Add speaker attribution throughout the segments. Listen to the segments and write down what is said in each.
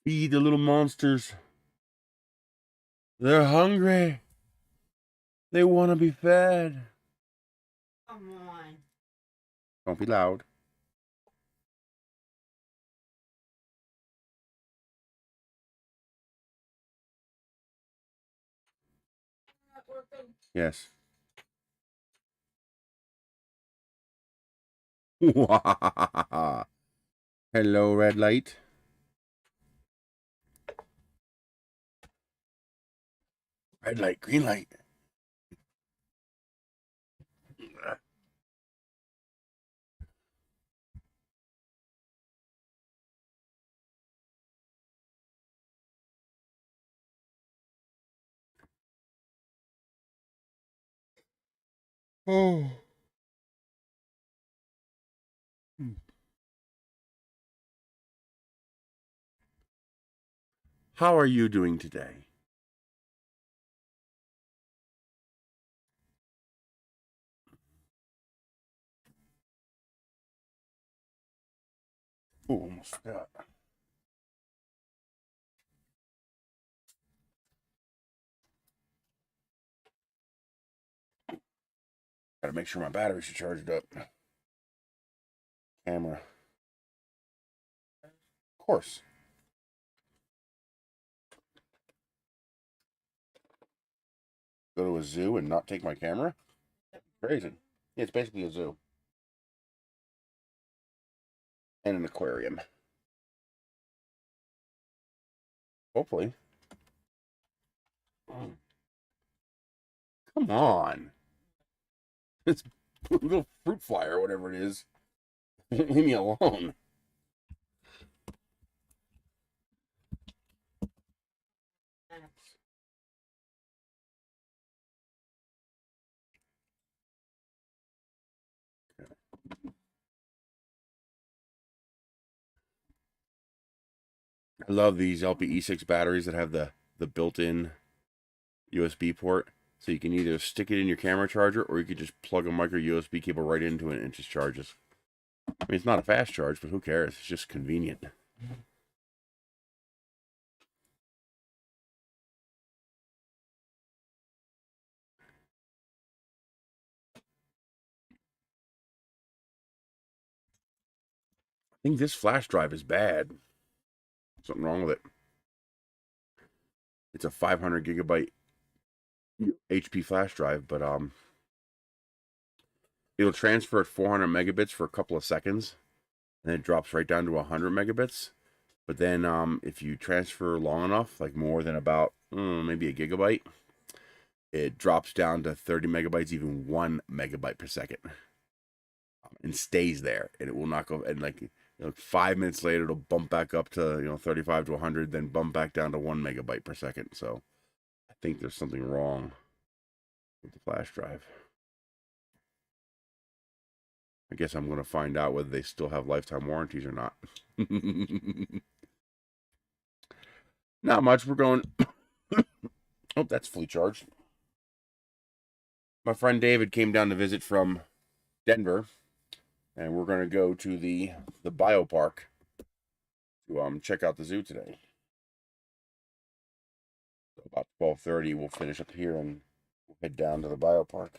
Speaker 1: Feed the little monsters. They're hungry. They want to be fed.
Speaker 2: Come on.
Speaker 1: Don't be loud. Yes. Hello, red light. Red light, green light. Oh. How are you doing today? Oh, almost forgot. Gotta make sure my batteries are charged up. Camera. Of course. Go to a zoo and not take my camera? Crazy. Yeah, it's basically a zoo. And an aquarium. Hopefully. Come on. It's a little fruit fly or whatever it is. Leave me alone. I love these LPE6 batteries that have the built-in USB port. So you can either stick it in your camera charger or you could just plug a micro USB cable right into it and it just charges. I mean, it's not a fast charge, but who cares? It's just convenient. I think this flash drive is bad. Something wrong with it. It's a 500 gigabyte HP flash drive, but it'll transfer at 400 megabits for a couple of seconds, and it drops right down to 100 megabits. But then if you transfer long enough, like more than about maybe a gigabyte, it drops down to 30 megabytes, even 1 megabyte per second, and stays there. And it will not go. And like 5 minutes later, it'll bump back up to 35 to 100, then bump back down to 1 megabyte per second. So I think there's something wrong with the flash drive. I guess I'm going to find out whether they still have lifetime warranties or not. Not much. We're going. Oh, that's fully charged. My friend David came down to visit from Denver, and we're going to go to the biopark to check out the zoo today. So about 12:30, we'll finish up here and we'll head down to the biopark.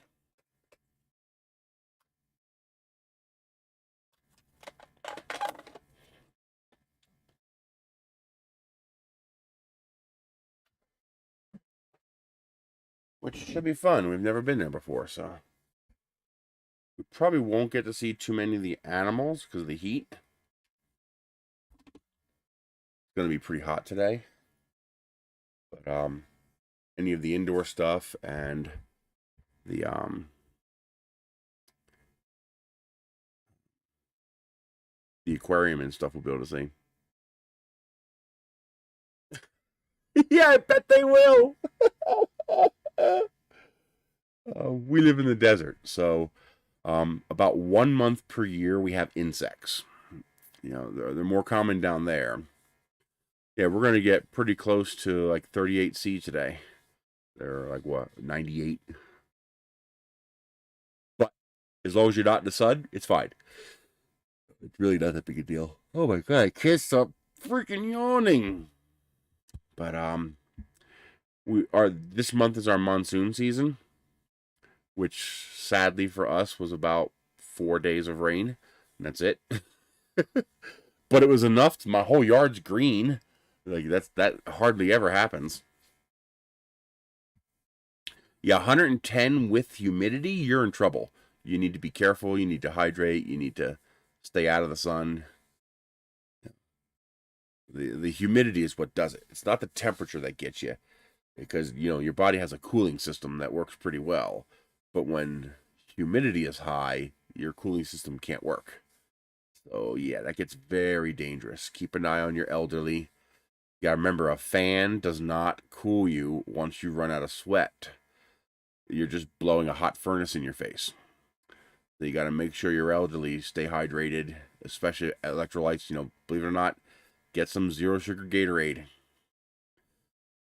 Speaker 1: Which should be fun. We've never been there before, so we probably won't get to see too many of the animals because of the heat. It's going to be pretty hot today. But any of the indoor stuff and the aquarium and stuff we'll be able to see. Yeah, I bet they will. We live in the desert, so about 1 month per year we have insects. They're more common down there. Yeah, we're going to get pretty close to like 38C today. They're like, what, 98? But as long as you're not in the sun, it's fine. It's really not that big a deal. Oh my god, I can't stop freaking yawning. But this month is our monsoon season, which sadly for us was about 4 days of rain, and that's it. But it was enough to, my whole yard's green. Like that hardly ever happens. Yeah, 110 with humidity, you're in trouble. You need to be careful, you need to hydrate, you need to stay out of the sun. The humidity is what does it. It's not the temperature that gets you, because your body has a cooling system that works pretty well. But when humidity is high, your cooling system can't work. So yeah, that gets very dangerous. Keep an eye on your elderly. You gotta remember, a fan does not cool you once you run out of sweat. You're just blowing a hot furnace in your face. So you gotta make sure your elderly stay hydrated, especially electrolytes. Believe it or not, get some zero sugar Gatorade.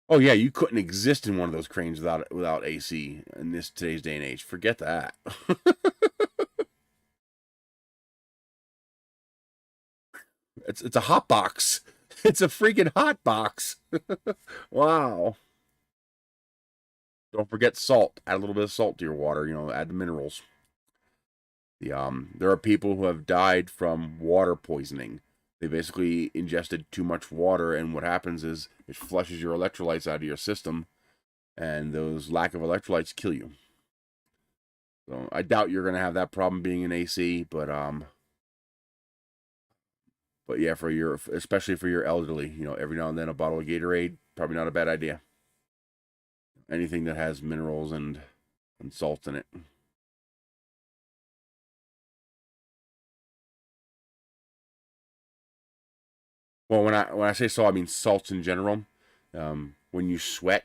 Speaker 1: Oh yeah, you couldn't exist in one of those cranes without AC in today's day and age. Forget that. It's a hot box. It's a freaking hot box. Wow. Don't forget salt. Add a little bit of salt to your water. Add the minerals. There are people who have died from water poisoning. They basically ingested too much water, and what happens is it flushes your electrolytes out of your system, and those lack of electrolytes kill you. So I doubt you're gonna have that problem being in AC, but yeah, especially for your elderly, every now and then a bottle of Gatorade, probably not a bad idea. Anything that has minerals and salt in it. Well, when I say salt, I mean salts in general. When you sweat,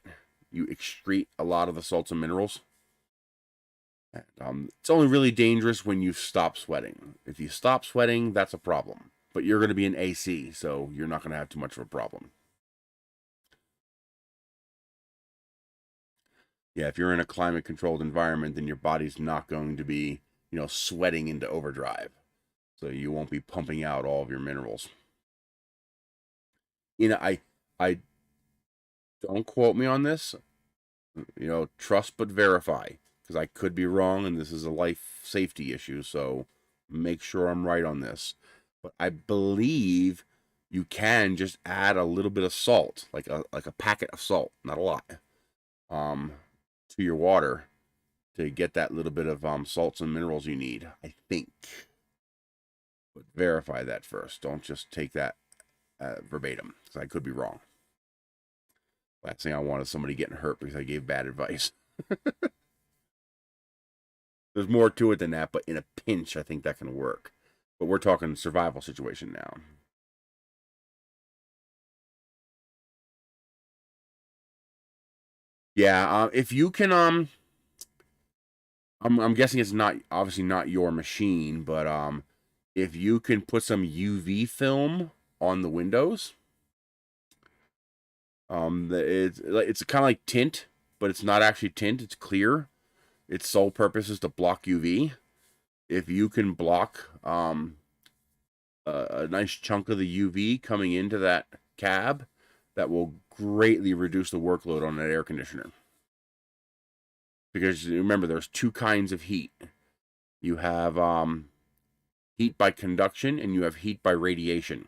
Speaker 1: you excrete a lot of the salts and minerals. It's only really dangerous when you stop sweating. If you stop sweating, that's a problem. But you're going to be in AC, so you're not going to have too much of a problem. Yeah, if you're in a climate-controlled environment, then your body's not going to be, sweating into overdrive. So you won't be pumping out all of your minerals. I don't quote me on this. Trust but verify, because I could be wrong, and this is a life safety issue. So make sure I'm right on this. But I believe you can just add a little bit of salt, like a packet of salt, not a lot, to your water to get that little bit of salts and minerals you need, I think. But verify that first. Don't just take that verbatim, because I could be wrong. Last thing I want is somebody getting hurt because I gave bad advice. There's more to it than that, but in a pinch, I think that can work. But we're talking survival situation now. Yeah, if you can, I'm guessing it's not, obviously not your machine, but if you can put some UV film on the windows, it's kind of like tint, but it's not actually tint. It's clear. Its sole purpose is to block UV. If you can block a nice chunk of the UV coming into that cab, that will greatly reduce the workload on that air conditioner. Because remember, there's two kinds of heat. You have heat by conduction, and you have heat by radiation.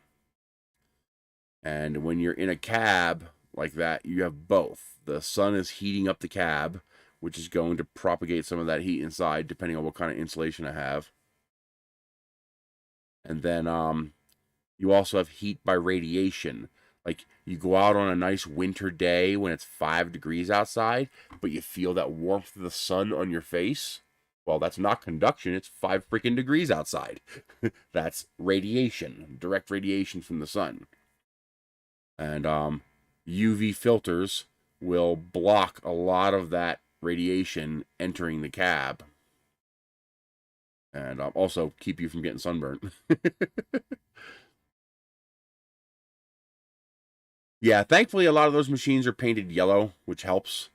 Speaker 1: And when you're in a cab like that, you have both. The sun is heating up the cab, which is going to propagate some of that heat inside, depending on what kind of insulation I have. And then you also have heat by radiation. Like, you go out on a nice winter day when it's 5 degrees outside, but you feel that warmth of the sun on your face. Well, that's not conduction. It's 5 freaking degrees outside. That's radiation, direct radiation from the sun. And UV filters will block a lot of that radiation entering the cab. And also keep you from getting sunburned. Yeah, thankfully a lot of those machines are painted yellow, which helps.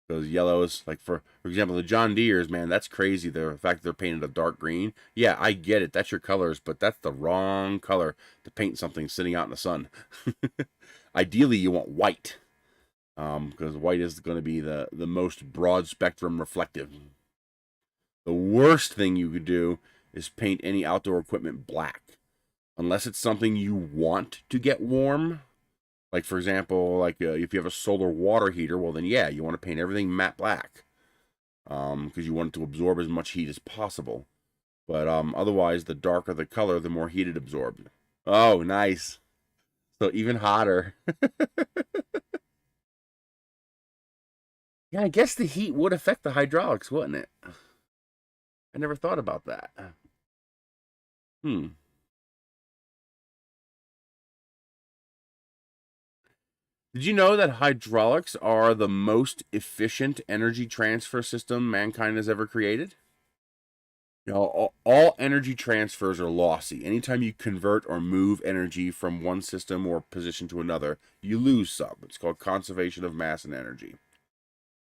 Speaker 1: Because yellow is, like, for example, the John Deere's, man, that's crazy. The fact that they're painted a dark green. Yeah, I get it. That's your colors, but that's the wrong color to paint something sitting out in the sun. Ideally, you want white. because white is going to be the most broad spectrum reflective. The worst thing you could do is paint any outdoor equipment black, unless it's something you want to get warm. Like, for example, like if you have a solar water heater, well, then yeah, you want to paint everything matte black, because you want it to absorb as much heat as possible. But otherwise, the darker the color, the more heat it absorbs. Oh, nice. So even hotter. Yeah, I guess the heat would affect the hydraulics, wouldn't it? I never thought about that. Hmm. Did you know that hydraulics are the most efficient energy transfer system mankind has ever created? You know, all energy transfers are lossy. Anytime you convert or move energy from one system or position to another, you lose some. It's called conservation of mass and energy.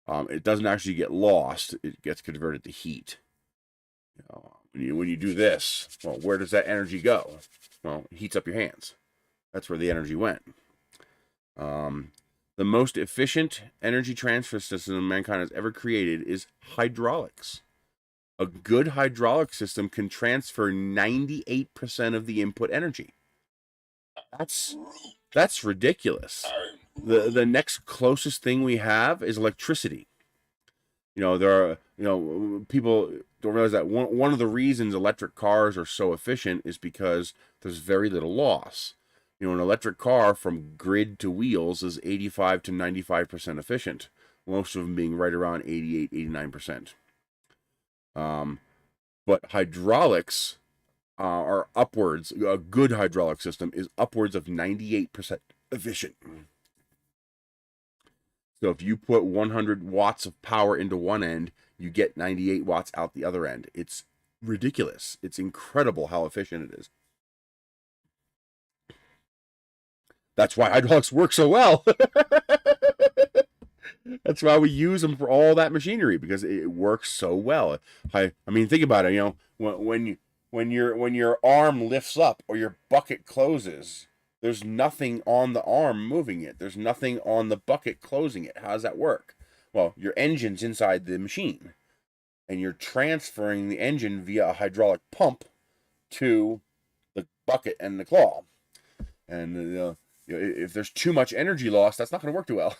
Speaker 1: It doesn't actually get lost. It gets converted to heat. You know, when you do this, well, where does that energy go? Well, it heats up your hands. That's where the energy went. The most efficient energy transfer system mankind has ever created is hydraulics. A good hydraulic system can transfer 98% of the input energy. That's ridiculous. The next closest thing we have is electricity. You know, there are, you know, people don't realize that one of the reasons electric cars are so efficient is because there's very little loss. You know, an electric car from grid to wheels is 85 to 95% efficient, most of them being right around 88, 89%. But hydraulics are upwards, a good hydraulic system is upwards of 98% efficient. So if you put 100 watts of power into one end, you get 98 watts out the other end. It's ridiculous. It's incredible how efficient it is. That's why hydraulics work so well. That's why we use them for all that machinery, because it works so well. I mean, think about it. You know, when your arm lifts up or your bucket closes, there's nothing on the arm moving it. There's nothing on the bucket closing it. How does that work? Well, your engine's inside the machine, and you're transferring the engine via a hydraulic pump to the bucket and the claw. And if there's too much energy loss, that's not going to work too well.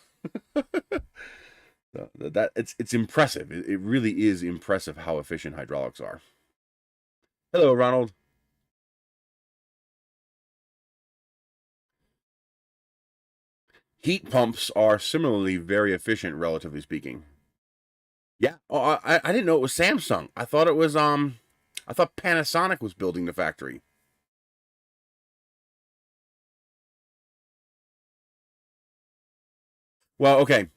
Speaker 1: That it's impressive. It really is impressive how efficient hydraulics are. Hello, Ronald. Heat pumps are similarly very efficient, relatively speaking. Yeah. Oh, I didn't know it was Samsung. I thought it was I thought Panasonic was building the factory. Well, okay.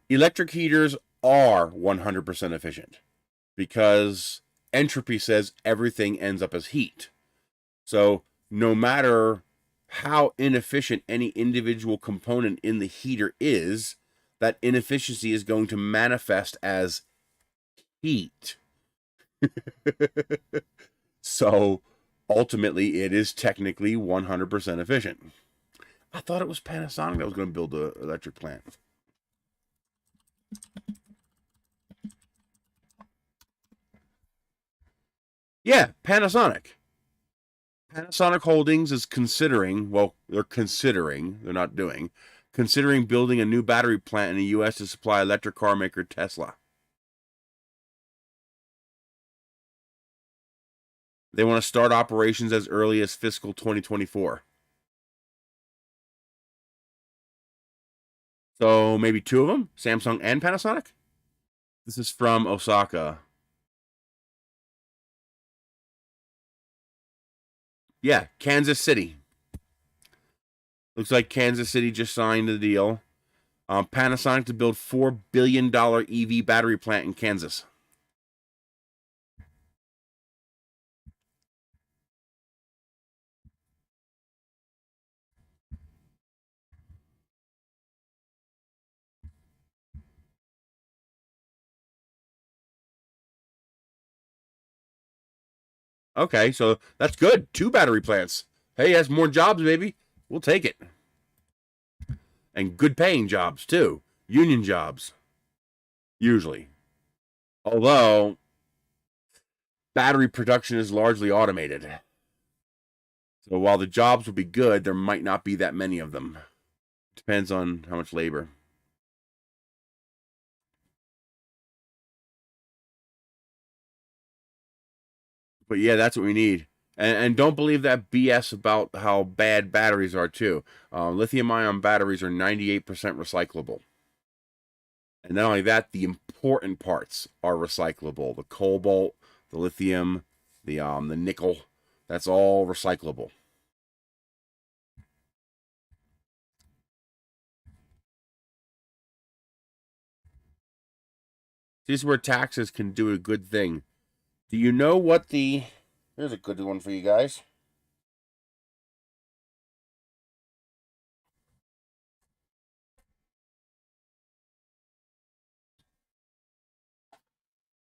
Speaker 1: Electric heaters are 100% efficient because entropy says everything ends up as heat. So no matter how inefficient any individual component in the heater is, that inefficiency is going to manifest as heat. So ultimately, it is technically 100% efficient. I thought it was Panasonic that was going to build an electric plant. Yeah, Panasonic. Panasonic Holdings is considering, well, they're not doing, considering building a new battery plant in the U.S. to supply electric car maker Tesla. They want to start operations as early as fiscal 2024. So maybe two of them, Samsung and Panasonic? This is from Osaka. Yeah, Kansas City. Looks like Kansas City just signed the deal. Panasonic to build $4 billion EV battery plant in Kansas. Okay, so that's good. Two battery plants. Hey, that's more jobs, baby. We'll take it. And good paying jobs, too. union jobs, usually. Although battery production is largely automated. So while the jobs will be good, there might not be that many of them. Depends on how much labor. But yeah, that's what we need. And don't believe that BS about how bad batteries are, too. Lithium ion batteries are 98% recyclable. And not only that, the important parts are recyclable. The cobalt, the lithium, the nickel, that's all recyclable. This is where taxes can do a good thing. Do you know what the... Here's a good one for you guys.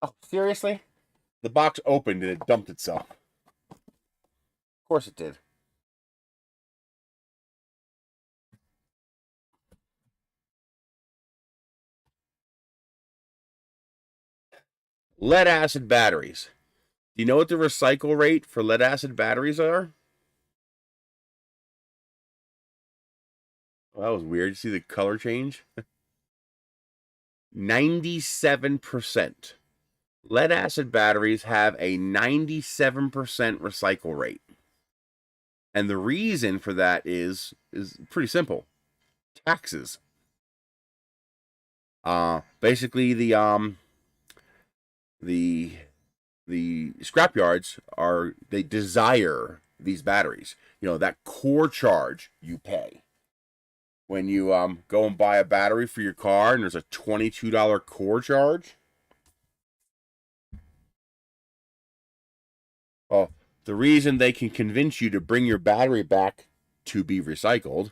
Speaker 1: Oh, seriously? The box opened and it dumped itself. Of course it did. Lead acid batteries. Do you know what the recycle rate for lead acid batteries are? Well, that was weird. You see the color change? 97%. Lead acid batteries have a 97% recycle rate. And the reason for that is pretty simple. Taxes. Basically the scrapyards they desire these batteries. You know, that core charge you pay. When you go and buy a battery for your car and there's a $22 core charge. Well, the reason they can convince you to bring your battery back to be recycled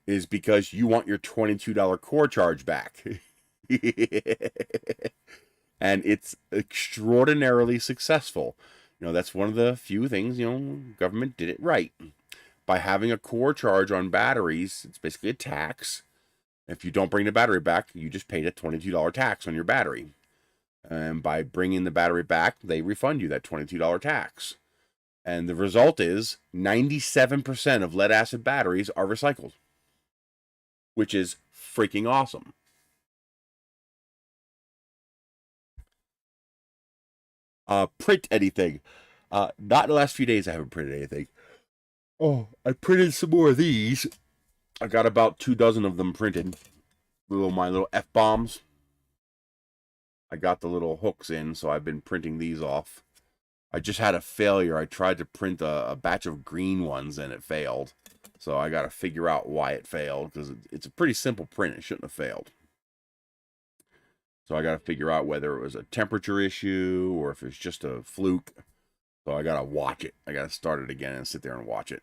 Speaker 1: is because you want your $22 core charge back. And it's extraordinarily successful. You know, that's one of the few things, you know, government did it right. By having a core charge on batteries, it's basically a tax. If you don't bring the battery back, you just paid a $22 tax on your battery. And by bringing the battery back, they refund you that $22 tax. And the result is 97% of lead acid batteries are recycled, which is freaking awesome. Print anything. Not in the last few days, I haven't printed anything. Oh, I printed some more of these. I got about 24 of them printed. My little F-bombs. I got the little hooks in, so I've been printing these off. I just had a failure. I tried to print a batch of green ones and it failed. So I got to figure out why it failed, because it's a pretty simple print. It shouldn't have failed. So I got to figure out whether it was a temperature issue or if it's just a fluke. So I got to watch it. I got to start it again and sit there and watch it.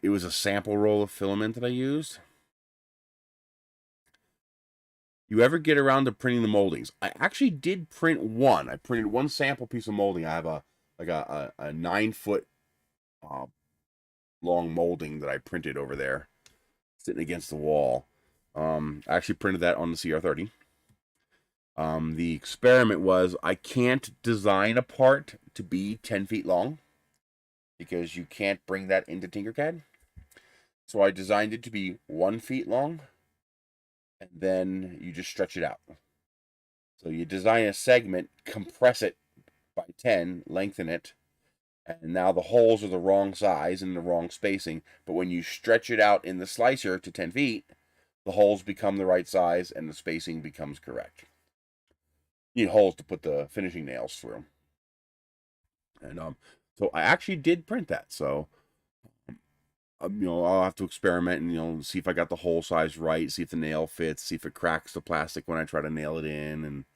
Speaker 1: It was a sample roll of filament that I used. You ever get around to printing the moldings? I actually did print one. I printed one sample piece of molding. I have a 9-foot long molding that I printed over there, sitting against the wall. I actually printed that on the CR30. The experiment was I can't design a part to be 10 feet long because you can't bring that into Tinkercad. So I designed it to be 1 feet long, and then you just stretch it out. So you design a segment, compress it by 10, lengthen it, and now the holes are the wrong size and the wrong spacing. But when you stretch it out in the slicer to 10 feet, the holes become the right size and the spacing becomes correct. You need holes to put the finishing nails through. And so I actually did print that. So I'll have to experiment and see if I got the hole size right, see if the nail fits, see if it cracks the plastic when I try to nail it in, and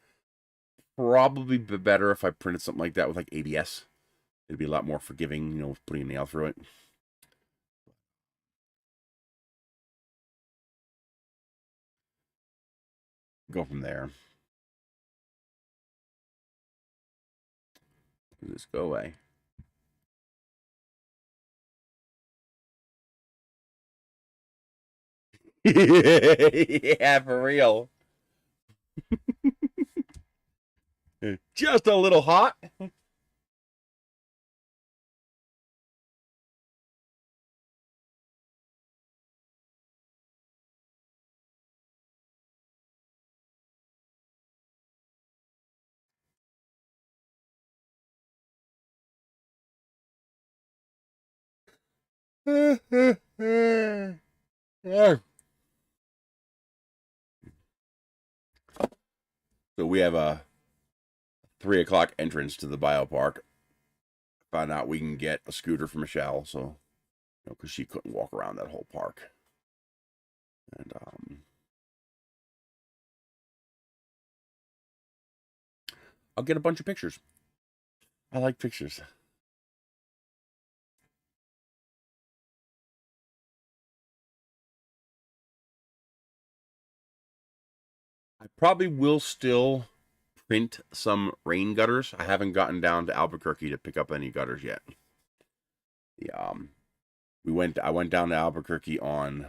Speaker 1: probably be better if I printed something like that with like ABS. It'd be a lot more forgiving, with putting a nail through it. Go from there. Just go away. Yeah, for real. Just a little hot. So we have a 3 o'clock entrance to the biopark. Found out we can get a scooter for Michelle, so because she couldn't walk around that whole park. And I'll get a bunch of pictures. I like pictures. I probably will still print some rain gutters. I haven't gotten down to Albuquerque to pick up any gutters yet. I went down to Albuquerque on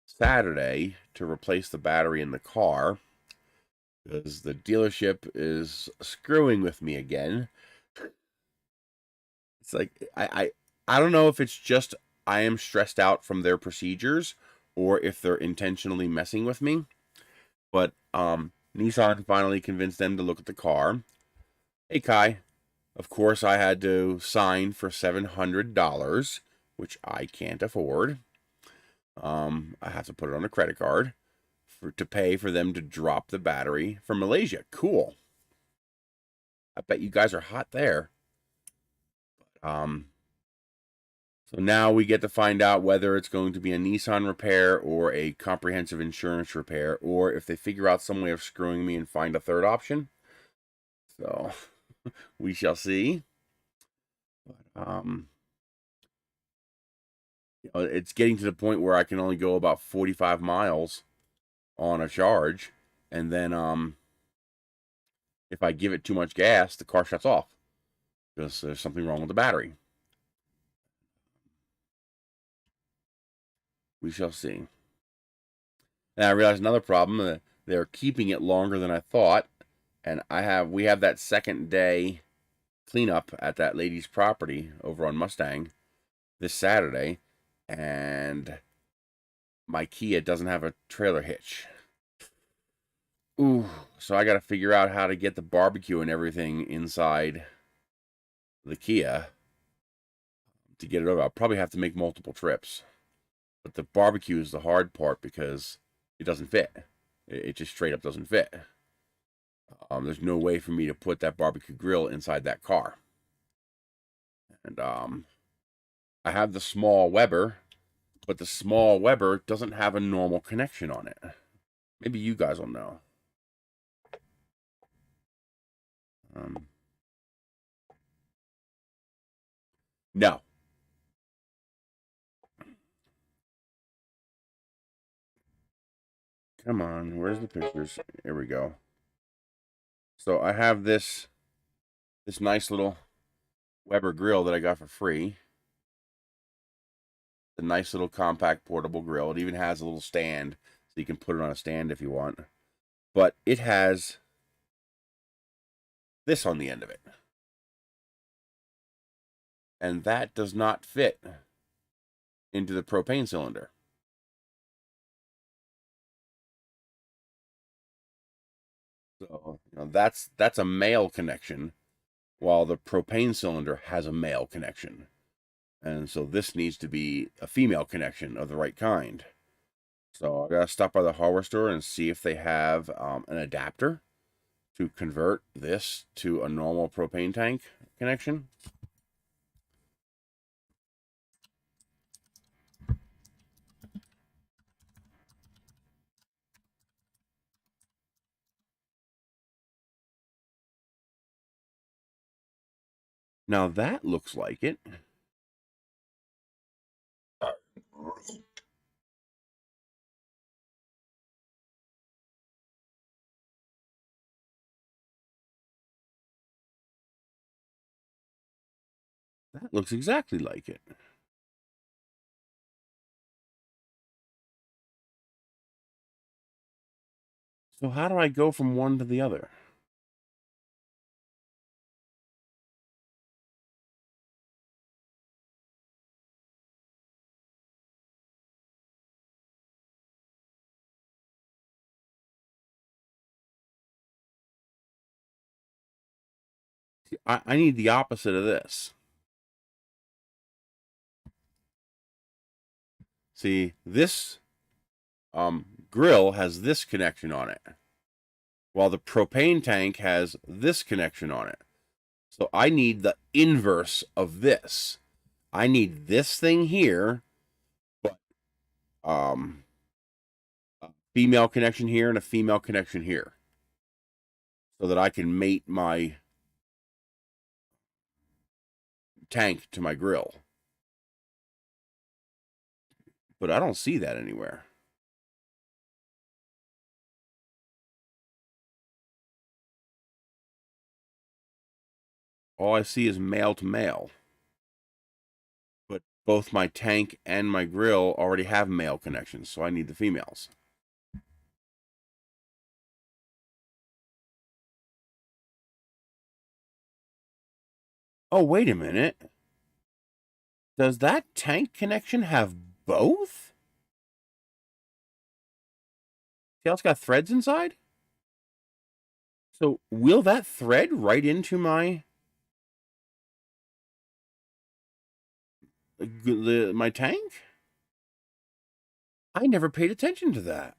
Speaker 1: Saturday to replace the battery in the car because the dealership is screwing with me again. It's like I don't know if it's just I am stressed out from their procedures or if they're intentionally messing with me. But Nissan finally convinced them to look at the car. Hey Kai, of course I had to sign for $700, which I can't afford. I have to put it on a credit card to pay for them to drop the battery from Malaysia. Cool. I bet you guys are hot there. So now we get to find out whether it's going to be a Nissan repair or a comprehensive insurance repair, or if they figure out some way of screwing me and find a third option. So we shall see. It's getting to the point where I can only go about 45 miles on a charge, and then if I give it too much gas, the car shuts off because there's something wrong with the battery. We shall see. And I realized another problem. They're keeping it longer than I thought, and we have that second day cleanup at that lady's property over on Mustang this Saturday, and my Kia doesn't have a trailer hitch. Ooh, so I got to figure out how to get the barbecue and everything inside the Kia to get it over. I'll probably have to make multiple trips. But the barbecue is the hard part because it doesn't fit. It just straight up doesn't fit. There's no way for me to put that barbecue grill inside that car. And I have the small Weber, but the small Weber doesn't have a normal connection on it. Maybe you guys will know. No. Come on, where's the pictures? Here we go. So I have this nice little Weber grill that I got for free. The nice little compact portable grill. It even has a little stand, so you can put it on a stand if you want. But it has this on the end of it. And that does not fit into the propane cylinder. So, that's a male connection, while the propane cylinder has a male connection. And so this needs to be a female connection of the right kind. So I gotta stop by the hardware store and see if they have an adapter to convert this to a normal propane tank connection. Now that looks like it. That looks exactly like it. So how do I go from one to the other? I need the opposite of this. See, this grill has this connection on it, while the propane tank has this connection on it. So I need the inverse of this. I need this thing here, but a female connection here and a female connection here, so that I can mate my tank to my grill. But I don't see that anywhere. All I see is male to male. But both my tank and my grill already have male connections, so I need the females. Oh, wait a minute. Does that tank connection have both? See how it's got threads inside? So will that thread right into my tank? I never paid attention to that.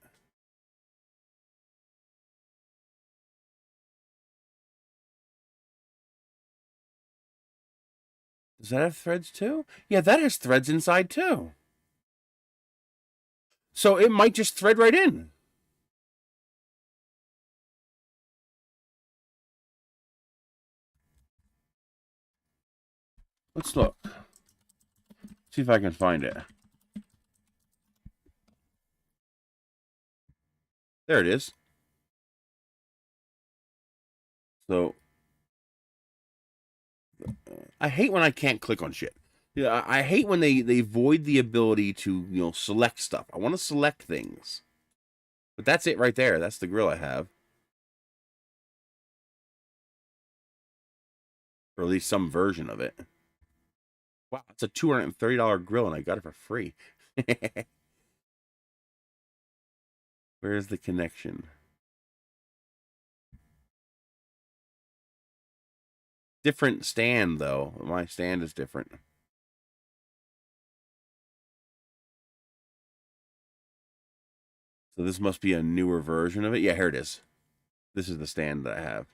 Speaker 1: Does that have threads too? Yeah, that has threads inside too. So it might just thread right in. Let's look. See if I can find it. There it is. So I hate when I can't click on shit. Yeah, I hate when they void the ability to, select stuff. I want to select things. But that's it right there. That's the grill I have. Or at least some version of it. Wow, it's a $230 grill and I got it for free. Where's the connection? Different stand, though. My stand is different. So this must be a newer version of it. Yeah, here it is. This is the stand that I have.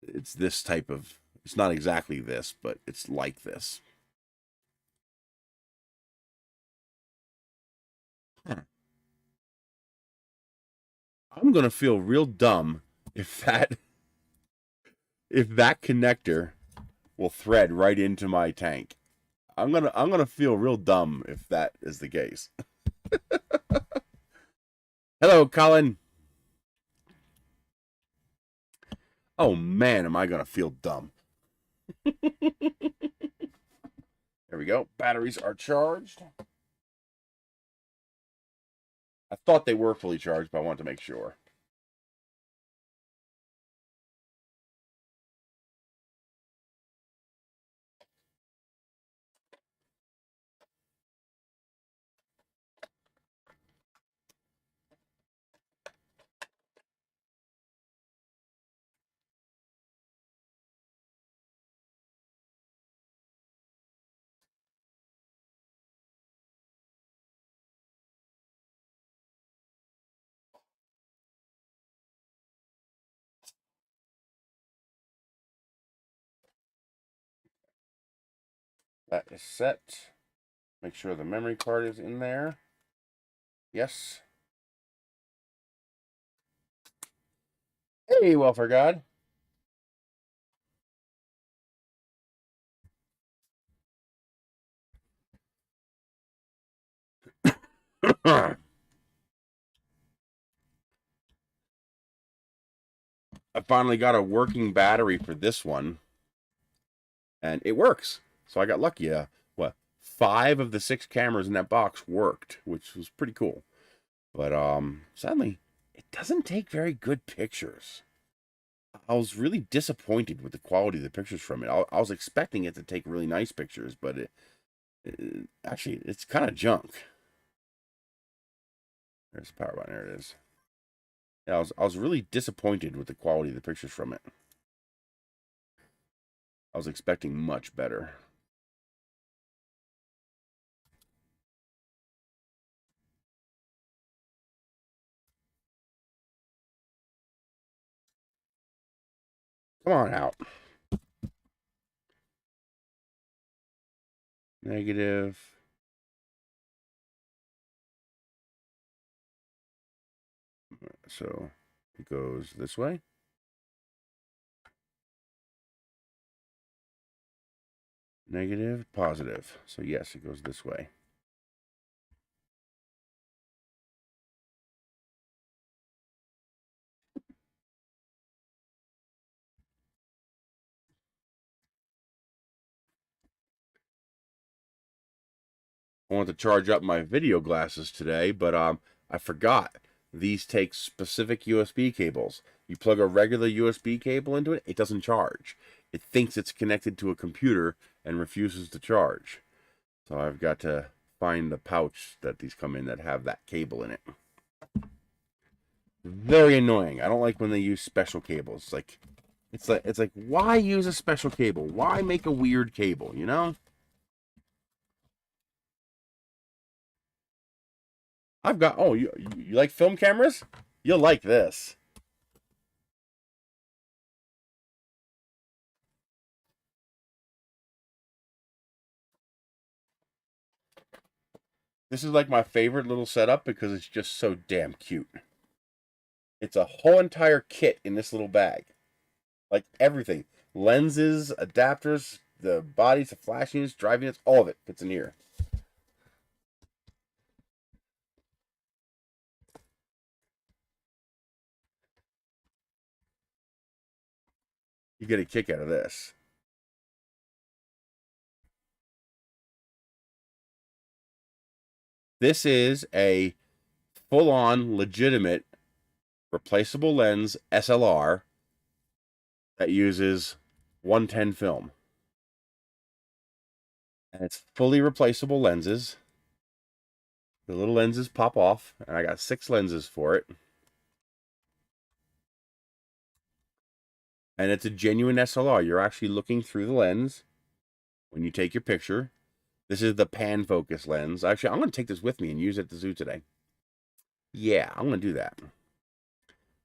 Speaker 1: It's this type of... It's not exactly this, but it's like this. Huh. I'm going to feel real dumb if that connector will thread right into my tank. I'm gonna feel real dumb if that is the case. Hello, Colin. Oh man, am I gonna feel dumb. There we go. Batteries are charged. I thought they were fully charged, but I wanted to make sure. That is set. Make sure the memory card is in there. Yes. Hey, welfare god. I finally got a working battery for this one, and it works. So I got lucky. What? 5 of the 6 cameras in that box worked, which was pretty cool. But sadly, it doesn't take very good pictures. I was really disappointed with the quality of the pictures from it. I was expecting it to take really nice pictures, but actually, it's kind of junk. There's the power button. There it is. Yeah, I was really disappointed with the quality of the pictures from it. I was expecting much better. Come on out. Negative. So it goes this way. Negative, positive. So yes, it goes this way. I want to charge up my video glasses today, but I forgot. These take specific USB cables. You plug a regular USB cable into it, it doesn't charge. It thinks it's connected to a computer and refuses to charge. So I've got to find the pouch that these come in that have that cable in it. Very annoying. I don't like when they use special cables. It's like why use a special cable? Why make a weird cable, you know? I've got you like film cameras? You'll like this. This is like my favorite little setup because it's just so damn cute. It's a whole entire kit in this little bag. Like everything. Lenses, adapters, the bodies, the flash units, drive units, all of it fits in here. You get a kick out of this. This is a full-on, legitimate, replaceable lens SLR that uses 110 film. And it's fully replaceable lenses. The little lenses pop off, and I got 6 lenses for it. And it's a genuine SLR. You're actually looking through the lens when you take your picture. This is the pan focus lens. Actually, I'm going to take this with me and use it at the zoo today. Yeah, I'm going to do that.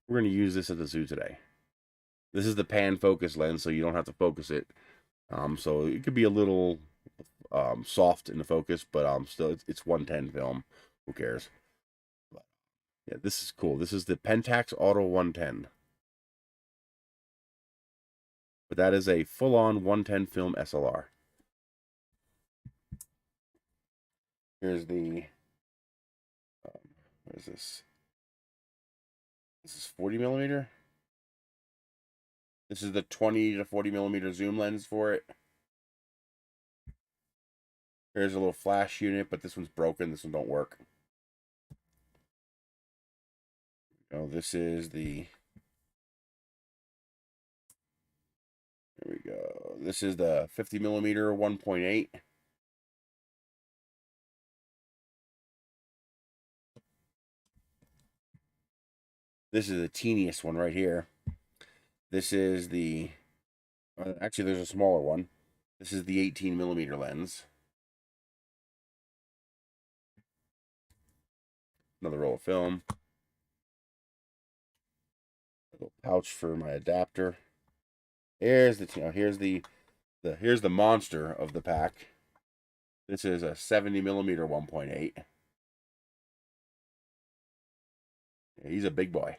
Speaker 1: We're going to use this at the zoo today. This is the pan focus lens, so you don't have to focus it. So it could be a little soft in the focus, but still, it's 110 film. Who cares? But, yeah, this is cool. This is the Pentax Auto 110. But that is a full-on 110 film SLR. Here's the what is this? This is 40 millimeter. This is the 20 to 40 millimeter zoom lens for it. Here's a little flash unit, but this one's broken. This one don't work. Oh, this is the. There we go. This is the 50 millimeter 1.8. This is the teeniest one right here. This is the. Actually, there's a smaller one. This is the 18 millimeter lens. Another roll of film. A little pouch for my adapter. Here's here's the monster of the pack. This is a 70 millimeter 1.8. Yeah, he's a big boy.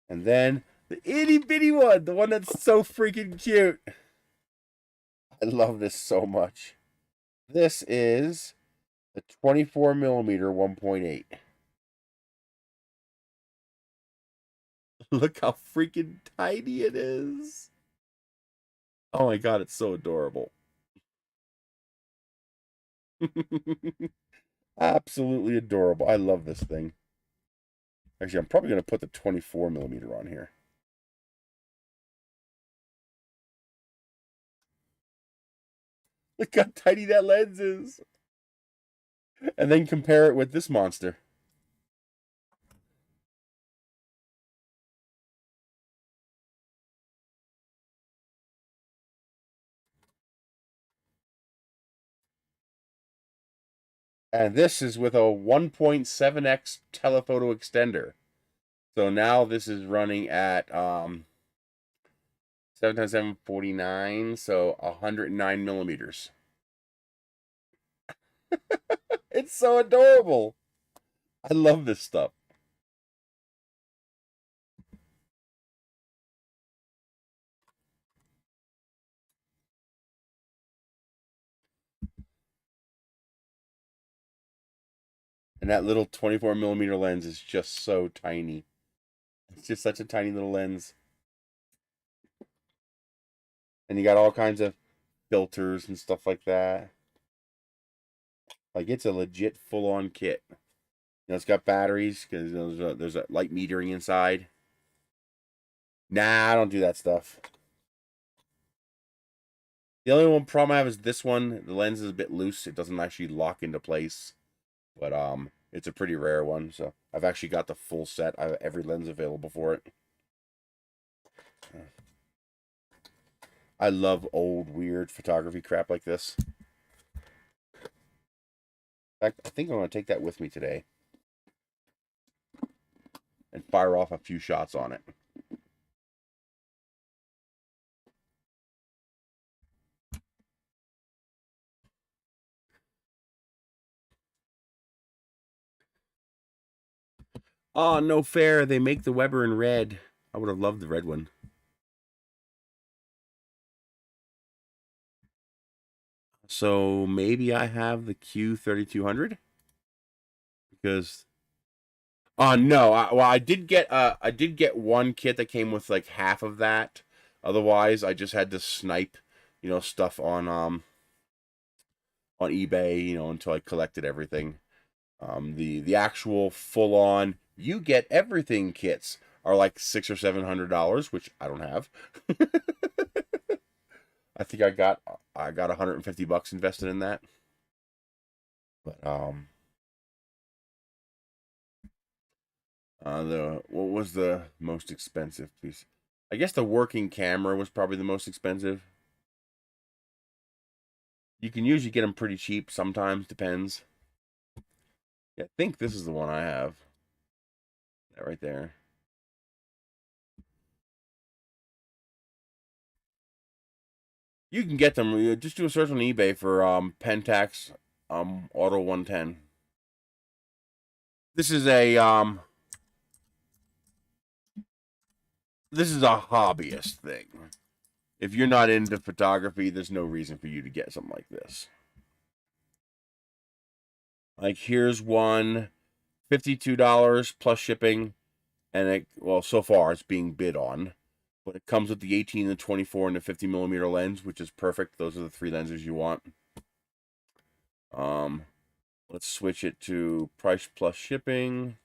Speaker 1: And then the itty bitty one, the one that's so freaking cute. I love this so much. This is the 24 millimeter 1.8. Look how freaking tiny it is. Oh my god, it's so adorable. Absolutely adorable. I love this thing. Actually, I'm probably going to put the 24 millimeter on here. Look how tiny that lens is. And then compare it with this monster. And this is with a 1.7x telephoto extender. So now this is running at 7 times 749, so 109 millimeters. It's so adorable. I love this stuff. And that little 24 millimeter lens is just so tiny. It's just such a tiny little lens. And you got all kinds of filters and stuff like that. Like, it's a legit full-on kit. You know, it's got batteries because there's a light metering inside. Nah, I don't do that stuff. The only one problem I have is this one. The lens is a bit loose. It doesn't actually lock into place. But it's a pretty rare one. So I've actually got the full set. I have every lens available for it. I love old, weird photography crap like this. In fact, I think I'm going to take that with me today and fire off a few shots on it. Oh, no fair. They make the Weber in red. I would have loved the red one. So maybe I have the Q3200 because no, I did get one kit that came with like half of that. Otherwise, I just had to snipe, stuff on eBay, until I collected everything. The actual full on you get everything kits are like $600 or $700, which I don't have. I think I got $150 invested in that. But what was the most expensive piece? I guess the working camera was probably the most expensive. You can usually get them pretty cheap. Sometimes depends. Yeah, I think this is the one I have. That right there. You can get them. Just do a search on eBay for Pentax Auto 110. This is a hobbyist thing. If you're not into photography, there's no reason for you to get something like this. Like, here's one, $52 plus shipping, and so far it's being bid on, but it comes with the 18, the 24, and the 50 millimeter lens, which is perfect. Those are the three lenses you want. Let's switch it to price plus shipping.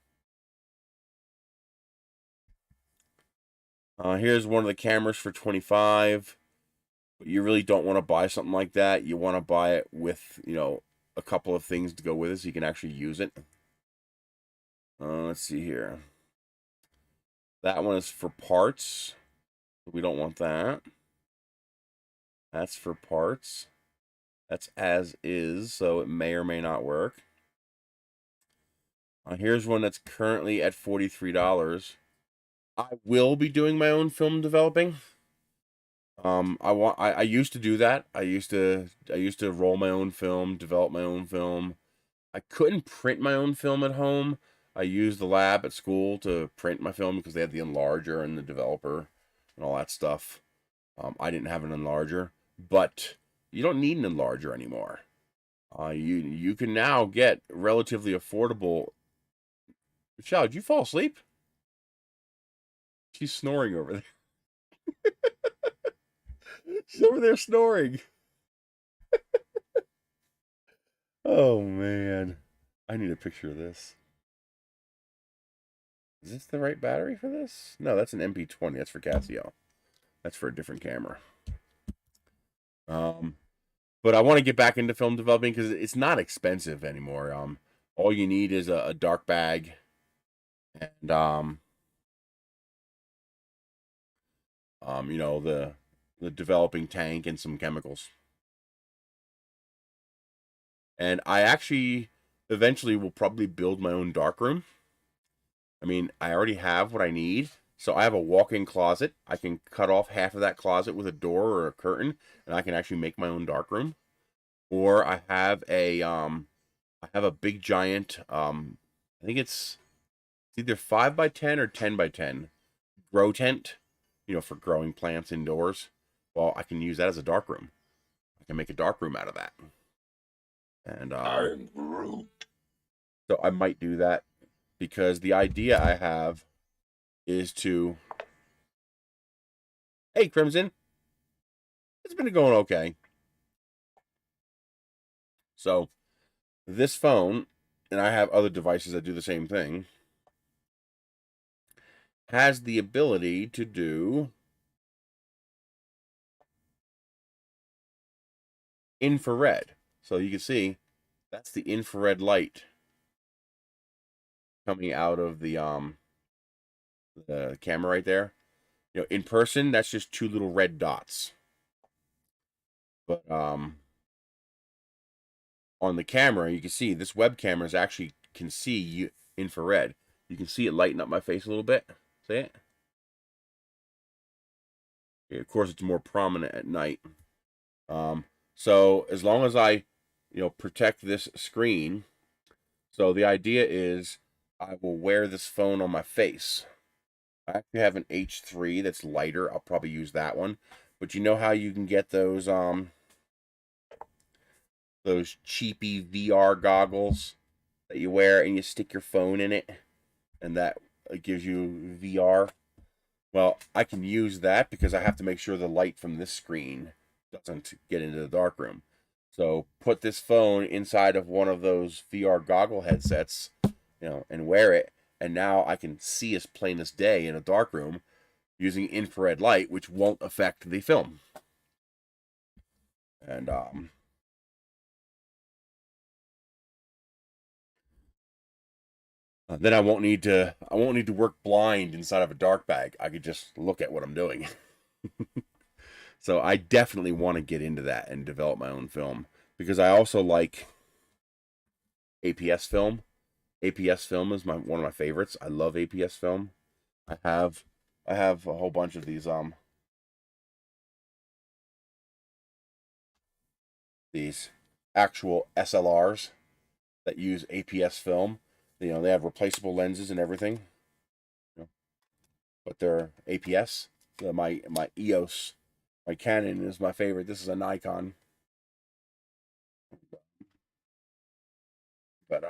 Speaker 1: Here's one of the cameras for 25. But you really don't want to buy something like that. You want to buy it with, a couple of things to go with it so you can actually use it. Let's see here. That one is for parts. We don't want that. That's for parts. That's as is, so it may or may not work. Here's one that's currently at $43. I will be doing my own film developing. I used to do that. I used to roll my own film, develop my own film. I couldn't print my own film at home. I used the lab at school to print my film because they had the enlarger and the developer and all that stuff. I didn't have an enlarger, but you don't need an enlarger anymore. You can now get relatively affordable. Michelle, did you fall asleep? She's snoring over there. She's over there snoring. Oh man. I need a picture of this. Is this the right battery for this? No, that's an MP20. That's for Casio. That's for a different camera. But I want to get back into film developing because it's not expensive anymore. All you need is a dark bag and you know, the developing tank and some chemicals. And I actually eventually will probably build my own darkroom. I mean, I already have what I need. So I have a walk-in closet. I can cut off half of that closet with a door or a curtain, and I can actually make my own darkroom. Or I have a big giant I think it's either 5 by 10 or 10 by 10 grow tent, you know, for growing plants indoors. Well, I can use that as a darkroom. I can make a darkroom out of that. And so I might do that because the idea I have is to, hey, Crimson, it's been going okay. So this phone, and I have other devices that do the same thing, has the ability to do infrared. So you can see that's the infrared light coming out of the camera right there. You know, in person, that's just two little red dots. But on the camera, you can see this web camera is actually can see infrared. You can see it lighten up my face a little bit. See it? Yeah, of course, it's more prominent at night. So as long as I, you know, protect this screen, so the idea is I will wear this phone on my face. I actually have an H3 that's lighter. I'll probably use that one. But you know how you can get those cheapy VR goggles that you wear and you stick your phone in it and that gives you VR? Well, I can use that because I have to make sure the light from this screen doesn't get into the darkroom. So put this phone inside of one of those VR goggle headsets, you know, and wear it, and now I can see as plain as day in a darkroom using infrared light, which won't affect the film. And then I won't need to work blind inside of a dark bag. I could just look at what I'm doing. So I definitely want to get into that and develop my own film because I also like APS film. APS film is one of my favorites. I love APS film. I have I have a whole bunch of these actual SLRs that use APS film. You know, they have replaceable lenses and everything. You know, but they're APS. So my EOS, my Canon is my favorite. This is a Nikon, but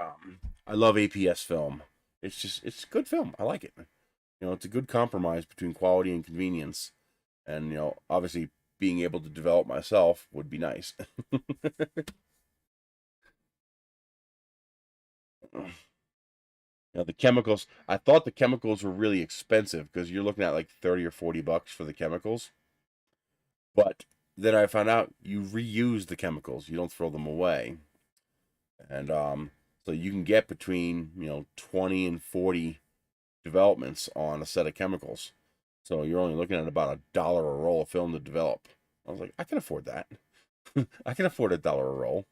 Speaker 1: I love APS film. It's good film. I like it. You know, it's a good compromise between quality and convenience. And you know, obviously being able to develop myself would be nice. You know, the chemicals, I thought the chemicals were really expensive because you're looking at like 30 or 40 bucks for the chemicals. But then I found out you reuse the chemicals. You don't throw them away. And so you can get between, you know, 20 and 40 developments on a set of chemicals. So you're only looking at about $1 a roll of film to develop. I was like, I can afford that. I can afford $1 a roll.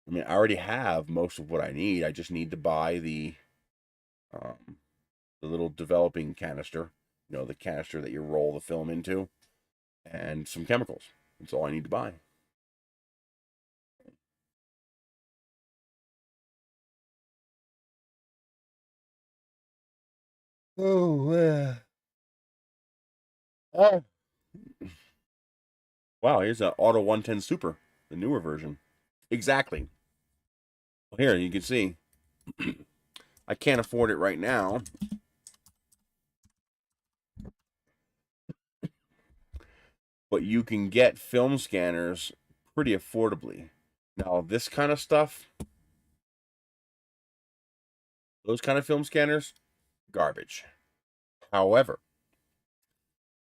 Speaker 1: I mean, I already have most of what I need. I just need to buy um, the little developing canister, you know, the canister that you roll the film into, and some chemicals. That's all I need to buy. Oh, oh. Wow, here's an Auto 110 Super, the newer version. Exactly. Well, here you can see. I can't afford it right now, but you can get film scanners pretty affordably. Now, this kind of stuff, Those kind of film scanners, garbage. However,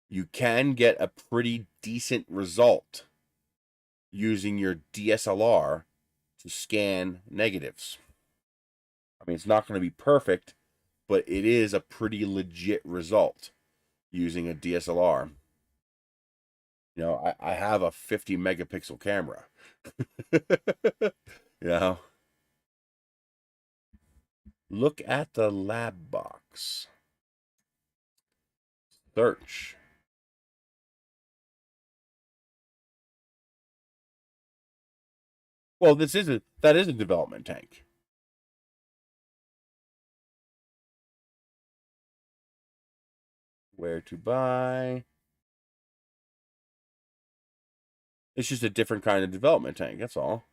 Speaker 1: you can get a pretty decent result using your DSLR to scan negatives. I mean, it's not going to be perfect, but it is a pretty legit result using a DSLR. You know, I have a 50 megapixel camera. You know, look at the lab box. Search. Well, that is a development tank. Where to buy. It's just a different kind of development tank, that's all.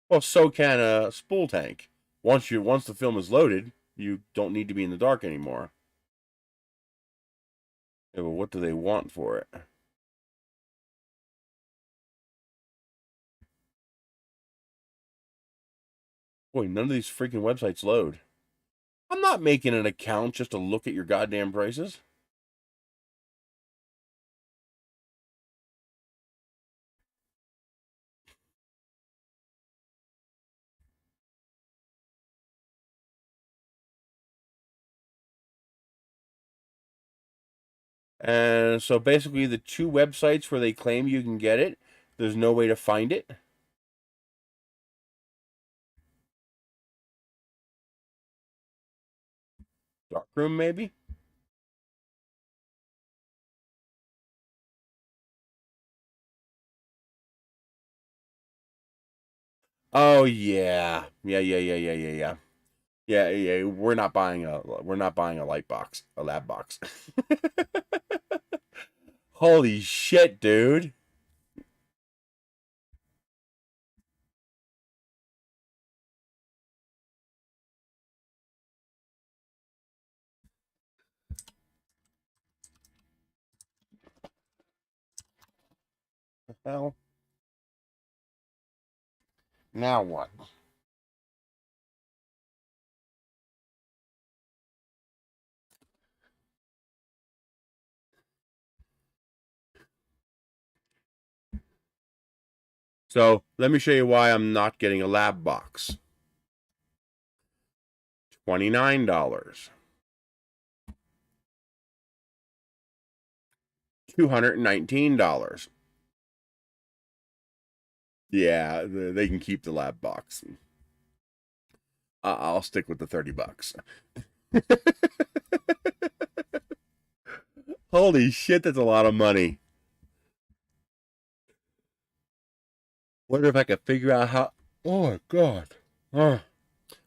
Speaker 1: Well, so can a spool tank. Once the film is loaded, you don't need to be in the dark anymore. Yeah, but what do they want for it? Boy, none of these freaking websites load. I'm not making an account just to look at your goddamn prices. And so basically the two websites where they claim you can get it, there's no way to find it. Darkroom, maybe? Oh yeah. Yeah, we're not buying a light box, a lab box. Holy shit, dude. Well, now what? So let me show you why I'm not getting a lab box. $29. $219. Yeah, they can keep the lab box. I'll stick with the $30. Holy shit, that's a lot of money. Wonder if I could figure out how. Oh my god. Oh.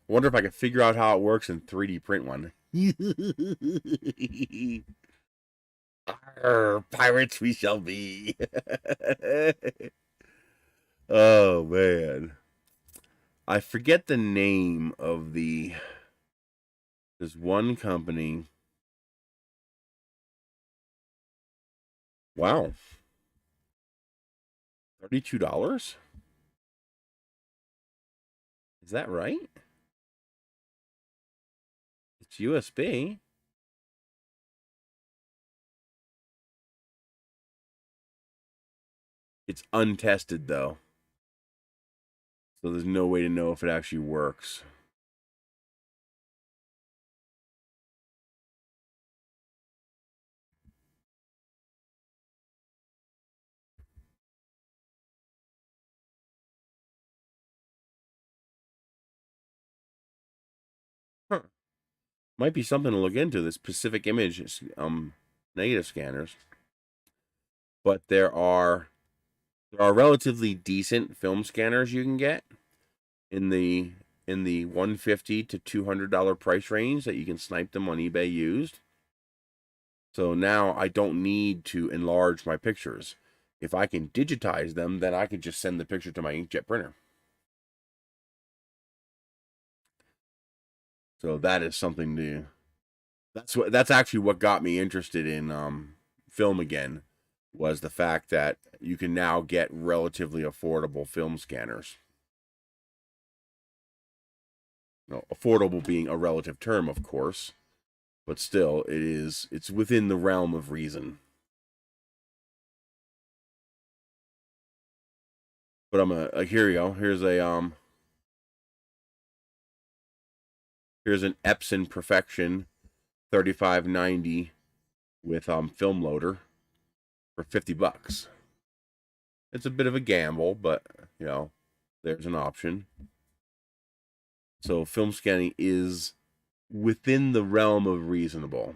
Speaker 1: Wonder if I could figure out how it works in 3D print one. Arr, pirates we shall be. Oh man. I forget the name of this one company. Wow. $32? Is that right? It's USB. It's untested though. So there's no way to know if it actually works. Huh. Might be something to look into, this Pacific Image negative scanners. But there are relatively decent film scanners you can get in the $150 to $200 price range that you can snipe them on eBay used. So now I don't need to enlarge my pictures. If I can digitize them, then I can just send the picture to my inkjet printer. So that is something to. That's actually what got me interested in film again, was the fact that you can now get relatively affordable film scanners. Affordable being a relative term, of course, but still, it's within the realm of reason. But here you go. Here's an Epson Perfection 3590 with film loader for $50. It's a bit of a gamble, but there's an option. So film scanning is within the realm of reasonable.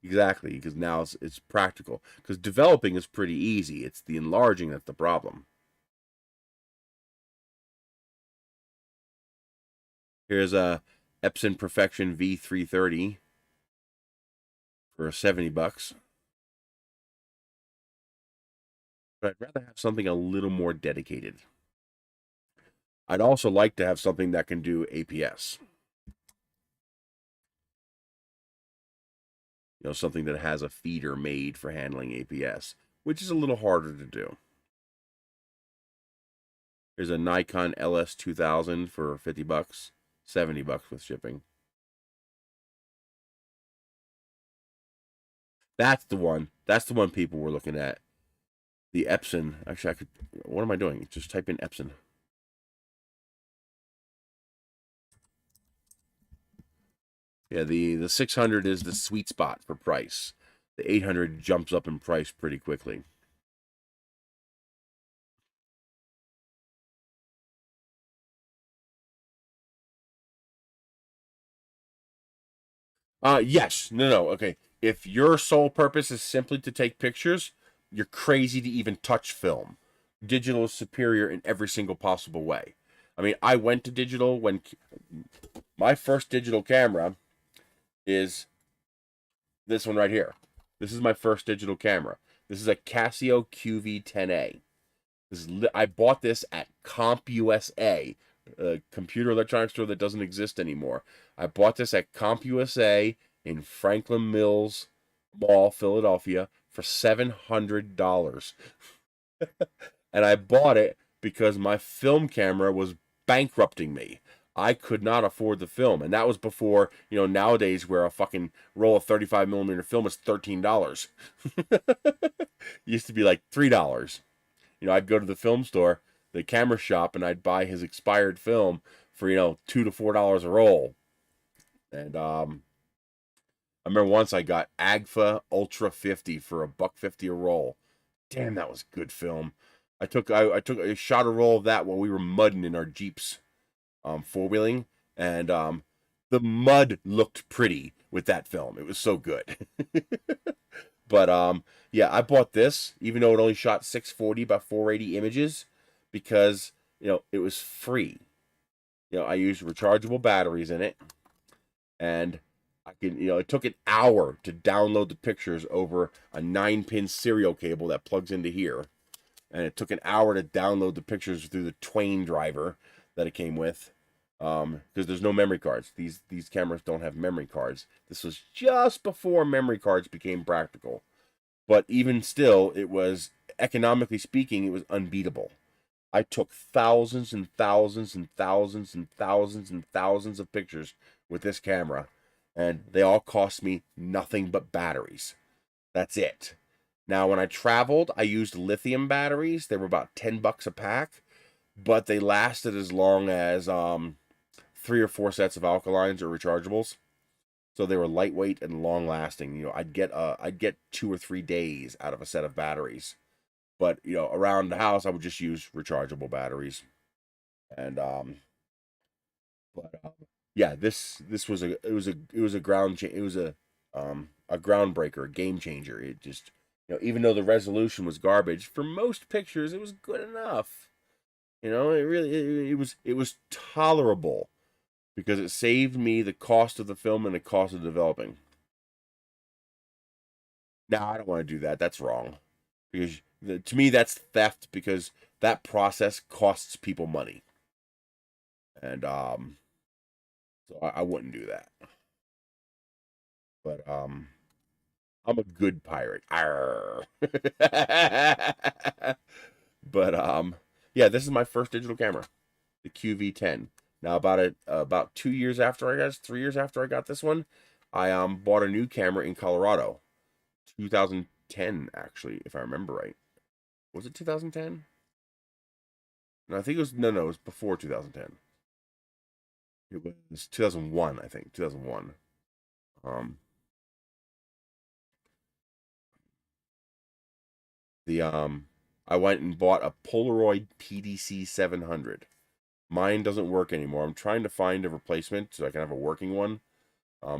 Speaker 1: Exactly, because now it's practical. Because developing is pretty easy. It's the enlarging that's the problem. Here's a Epson Perfection V330 for $70. But I'd rather have something a little more dedicated. I'd also like to have something that can do APS. Something that has a feeder made for handling APS, which is a little harder to do. Here's a Nikon LS2000 for $50, $70 with shipping. That's the one. That's the one people were looking at. The Epson. Actually, what am I doing? Just type in Epson. Yeah, the 600 is the sweet spot for price. The 800 jumps up in price pretty quickly. Yes. No. Okay. If your sole purpose is simply to take pictures, you're crazy to even touch film. Digital is superior in every single possible way. I mean, I went to digital when my first digital camera is this one right here. This is my first digital camera. This is a Casio QV10A. I bought this at CompUSA, a computer electronics store that doesn't exist anymore. I bought this at CompUSA in Franklin Mills Mall, Philadelphia, for $700. And I bought it because my film camera was bankrupting me. I could not afford the film, and that was before nowadays where a fucking roll of 35mm film is $13. Used to be like $3. I'd go to the film store, the camera shop, and I'd buy his expired film for $2 to $4 a roll. And I remember once I got Agfa Ultra 50 for $1.50 a roll. Damn, that was good film. I shot a roll of that while we were mudding in our Jeeps, four-wheeling, and the mud looked pretty with that film. It was so good. But yeah, I bought this even though it only shot 640 by 480 images because it was free. I used rechargeable batteries in it, and I can it took an hour to download the pictures over a 9-pin serial cable that plugs into here. And it took an hour to download the pictures through the Twain driver that it came with, because there's no memory cards. These cameras don't have memory cards. This was just before memory cards became practical. But even still, it was, economically speaking, it was unbeatable. I took thousands and thousands and thousands and thousands and thousands of pictures with this camera, and they all cost me nothing but batteries. That's it. Now, when I traveled, I used lithium batteries. They were about $10 a pack, but they lasted as long as 3 or 4 sets of alkalines or rechargeables. So they were lightweight and long lasting. I'd get 2 or 3 days out of a set of batteries. But around the house, I would just use rechargeable batteries. And yeah, this was a groundbreaker, a game changer. It just even though the resolution was garbage, for most pictures it was good enough. It was tolerable because it saved me the cost of the film and the cost of developing. Now I don't want to do that. That's wrong, because To me, that's theft because that process costs people money, and so I wouldn't do that. But I'm a good pirate. Arr. But yeah, this is my first digital camera, the QV10. Now about 2 years after I got 3 years after I got this one, I bought a new camera in Colorado, 2010 actually, if I remember right. Was it 2010? No, I think it was no, it was before 2010. It was 2001, I think, 2001. Um, the I went and bought a Polaroid PDC 700. Mine doesn't work anymore. I'm trying to find a replacement so I can have a working one.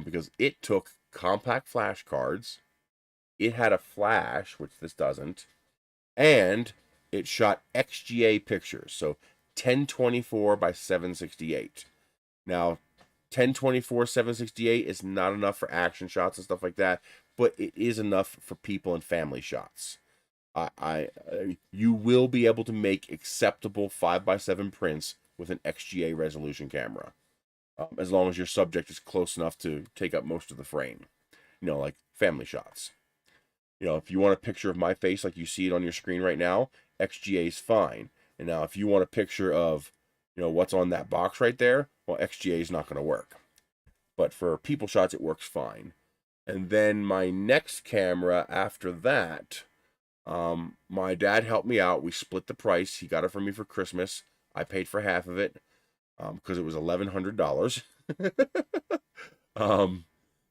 Speaker 1: Because it took compact flash cards. It had a flash, which this doesn't, and it shot XGA pictures, so 1024 by 768. Now, 1024 768 is not enough for action shots and stuff like that, but it is enough for people and family shots. You will be able to make acceptable 5x7 prints with an XGA resolution camera, as long as your subject is close enough to take up most of the frame. Like family shots. If you want a picture of my face like you see it on your screen right now, XGA is fine. And now, if you want a picture of, what's on that box right there, well, XGA is not going to work. But for people shots, it works fine. And then my next camera after that, my dad helped me out. We split the price. He got it for me for Christmas. I paid for half of it because it was $1,100.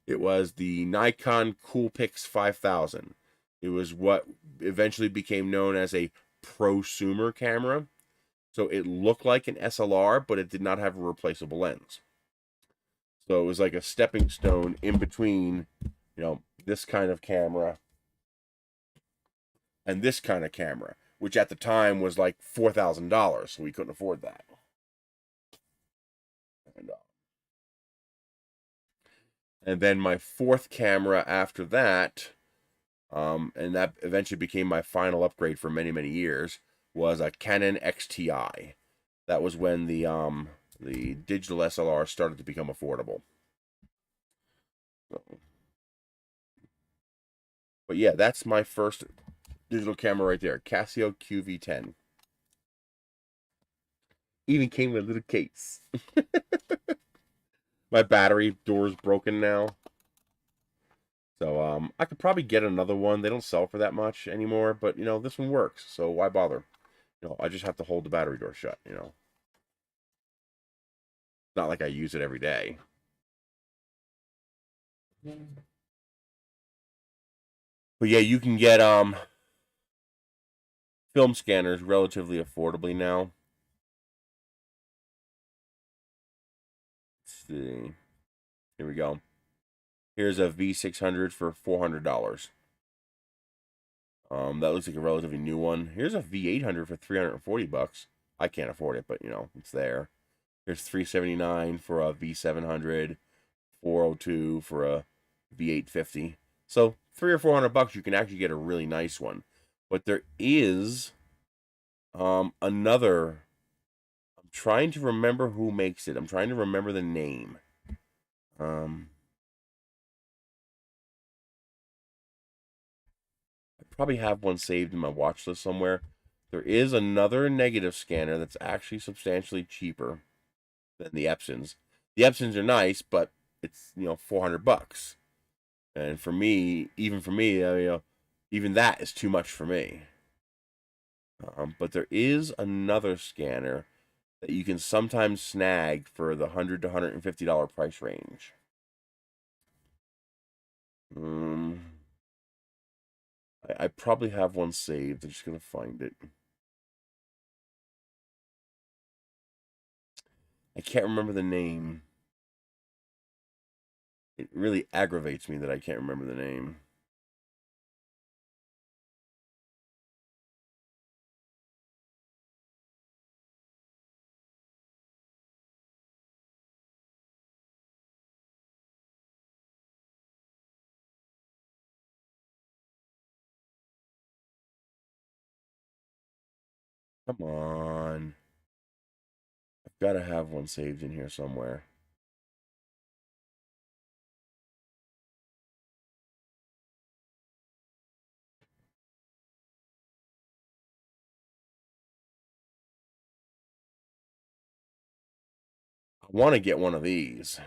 Speaker 1: It was the Nikon Coolpix 5000. It was what eventually became known as a prosumer camera. So it looked like an SLR, but it did not have a replaceable lens. So it was like a stepping stone in between, this kind of camera and this kind of camera, which at the time was like $4,000, so we couldn't afford that. And then my fourth camera after that, and that eventually became my final upgrade for many, many years, was a Canon XTI. That was when the digital SLR started to become affordable. So, but yeah, that's my first digital camera right there, Casio QV10. Even came with a little case. My battery door's broken now. So I could probably get another one. They don't sell for that much anymore, but this one works, so why bother? I just have to hold the battery door shut, It's not like I use it every day. But yeah, you can get film scanners relatively affordably now. Let's see. Here we go. Here's a V600 for $400. That looks like a relatively new one. Here's a V800 for $340. I can't afford it, but it's there. Here's $379 for a V700, $402 for a V850. So $300 or $400, you can actually get a really nice one. But there is another. I'm trying to remember who makes it. I'm trying to remember the name. I probably have one saved in my watch list somewhere. There is another negative scanner that's actually substantially cheaper than the Epsons. The Epsons are nice, but it's $400. And for me, even even that is too much for me. But there is another scanner that you can sometimes snag for the $100 to $150 price range. I probably have one saved. I'm just gonna find it. I can't remember the name. It really aggravates me that I can't remember the name. Come on. I've got to have one saved in here somewhere. I want to get one of these.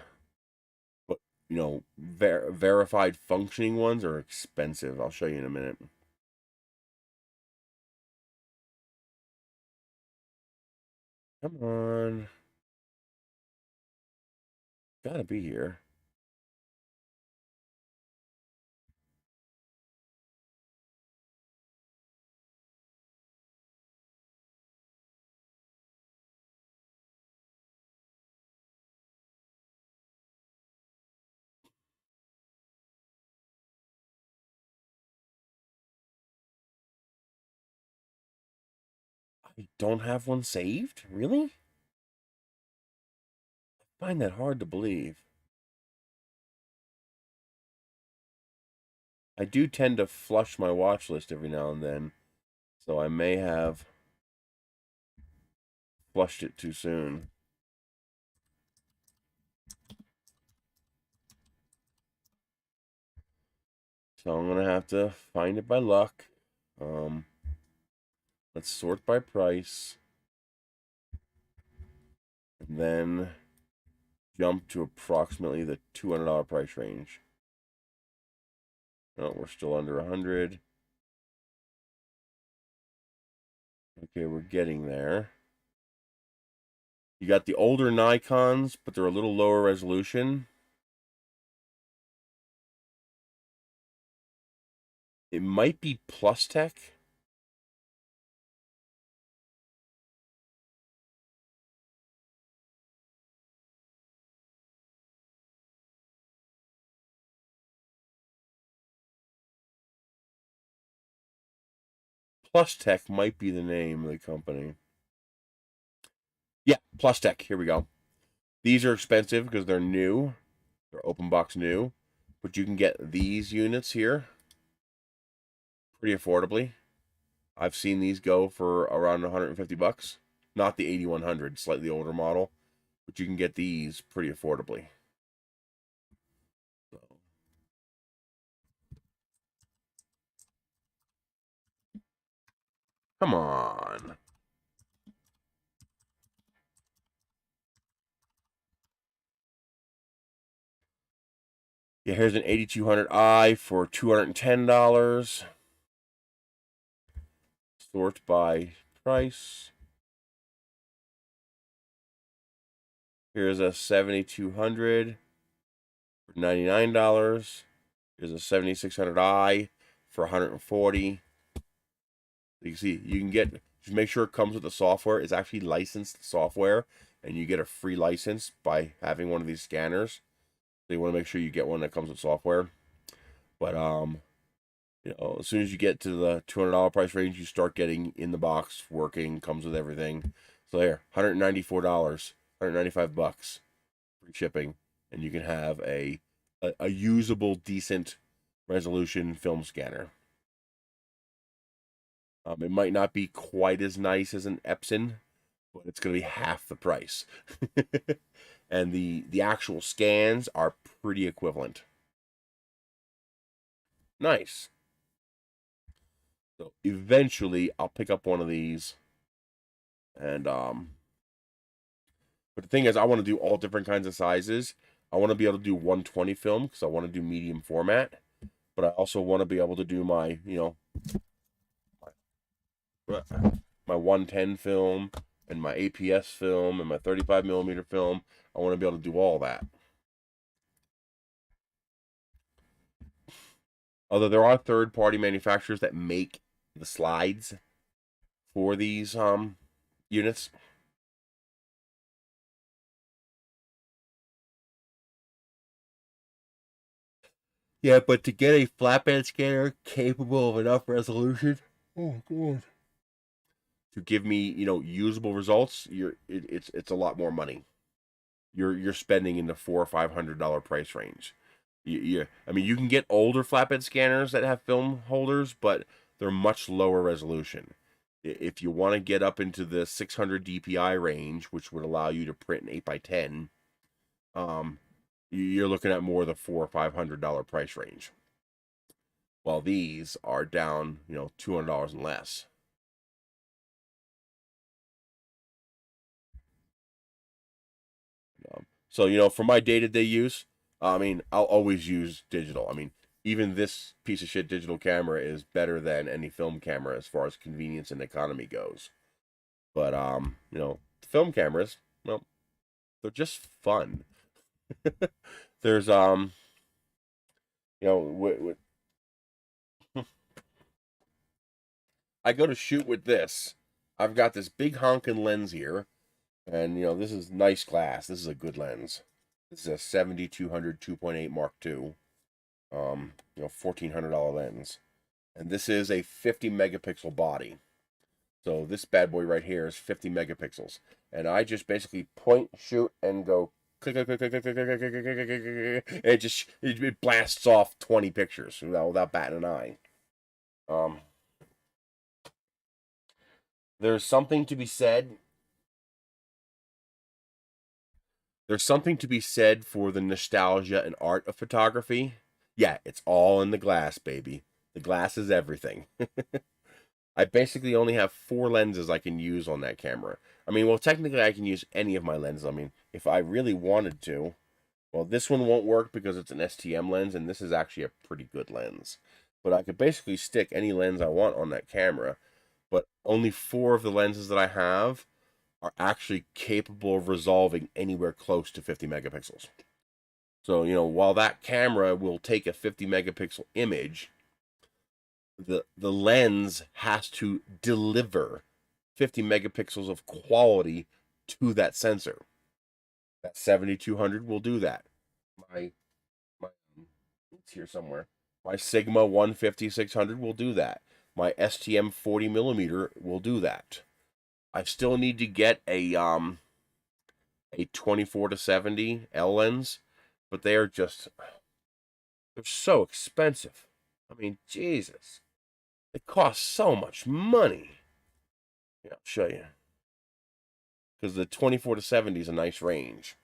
Speaker 1: But, you know, verified functioning ones are expensive. I'll show you in a minute. Come on. Gotta be here. I don't have one saved? Really? I find that hard to believe. I do tend to flush my watch list every now and then, so I may have flushed it too soon. So I'm gonna have to find it by luck. Let's sort by price, and then jump to approximately the $200 price range. No, we're still under 100. Okay, we're getting there. You got the older Nikons, but they're a little lower resolution. It might be Plus Tech. Plus Tech might be the name of the company. Yeah, Plus Tech. Here we go. These are expensive because they're new. They're open box new. But you can get these units here pretty affordably. I've seen these go for around 150 bucks. Not the 8100, slightly older model. But you can get these pretty affordably. So. Come on. Yeah, here's an 8200i for $210. Sort by price. Here's a 7200 for $99. Here's a 7600i for $140. You can see you can get, just make sure it comes with the software. It's actually licensed software, and you get a free license by having one of these scanners. So you want to make sure you get one that comes with software. But you know, as soon as you get to the $200 price range, you start getting in the box, working, comes with everything. So there, $194, 195 bucks, free shipping, and you can have a usable, decent resolution film scanner. It might not be quite as nice as an Epson, but it's going to be half the price. And the actual scans are pretty equivalent. Nice. So eventually I'll pick up one of these. And but the thing is, I want to do all different kinds of sizes. I want to be able to do 120 film because I want to do medium format. But I also want to be able to do my, you know, my 110 film and my APS film and my 35 millimeter film. I want to be able to do all that. Although there are third-party manufacturers that make the slides for these units. Yeah, but to get a flatbed scanner capable of enough resolution, oh god, to give me, you know, usable results, it's a lot more money. You're spending in the $400 or $500 price range. I mean, you can get older flatbed scanners that have film holders, but they're much lower resolution. If you want to get up into the 600 DPI range, which would allow you to print an 8x10, you're looking at more the $400 or $500 price range. While these are down, $200 and less. So, for my day-to-day use, I mean, I'll always use digital. I mean, even this piece of shit digital camera is better than any film camera as far as convenience and economy goes. But, film cameras, well, they're just fun. There's, I go to shoot with this. I've got this big honking lens here. And, this is nice glass. This is a good lens. This is a 70-200 2.8 Mark II. $1,400 lens. And this is a 50 megapixel body. So this bad boy right here is 50 megapixels. And I just basically point, shoot, and go click, click, click, click, click, click, click, click, click, click, click, it blasts off 20 pictures without batting an eye. There's something to be said. There's something to be said for the nostalgia and art of photography. Yeah, it's all in the glass, baby. The glass is everything. I basically only have 4 lenses I can use on that camera. I mean, well, technically I can use any of my lenses. I mean, if I really wanted to. Well, this one won't work because it's an STM lens, and this is actually a pretty good lens. But I could basically stick any lens I want on that camera. But only 4 of the lenses that I have are actually capable of resolving anywhere close to 50 megapixels. So, while that camera will take a 50 megapixel image, the lens has to deliver 50 megapixels of quality to that sensor. That 7200 will do that. My it's here somewhere. My Sigma 150-600 will do that. My STM 40mm will do that. I still need to get a 24-70 L lens, but they're so expensive. I mean, Jesus. They cost so much money. Yeah, I'll show you. Because the 24-70 is a nice range.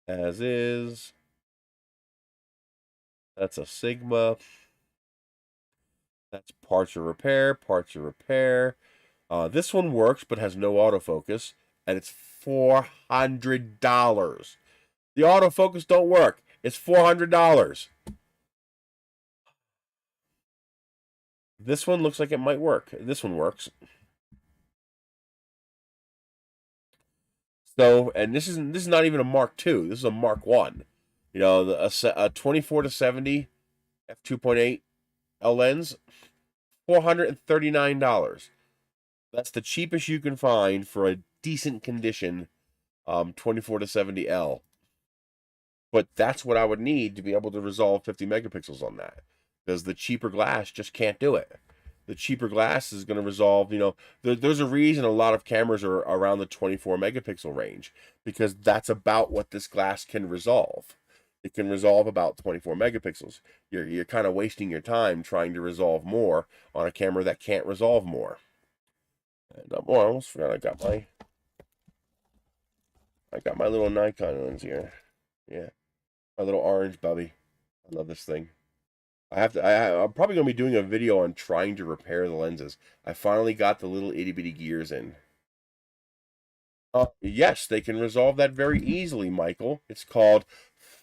Speaker 1: As is. That's a Sigma. That's parts of repair. This one works but has no autofocus, and it's $400. The autofocus don't work. It's $400. This one looks like it might work. This one works. So, and this is not even a Mark II. This is a Mark I. A 24-70 f2.8 L lens, $439. That's the cheapest you can find for a decent condition 24-70 L. But that's what I would need to be able to resolve 50 megapixels on that, because the cheaper glass just can't do it. The cheaper glass is going to resolve, there's a reason a lot of cameras are around the 24 megapixel range, because that's about what this glass can resolve. It can resolve about 24 megapixels. You're kind of wasting your time trying to resolve more on a camera that can't resolve more. And I almost forgot I got my little Nikon lens here. Yeah, my little orange bubby. I love this thing. I'm probably going to be doing a video on trying to repair the lenses. I finally got the little itty bitty gears in. Yes, they can resolve that very easily, Michael. It's called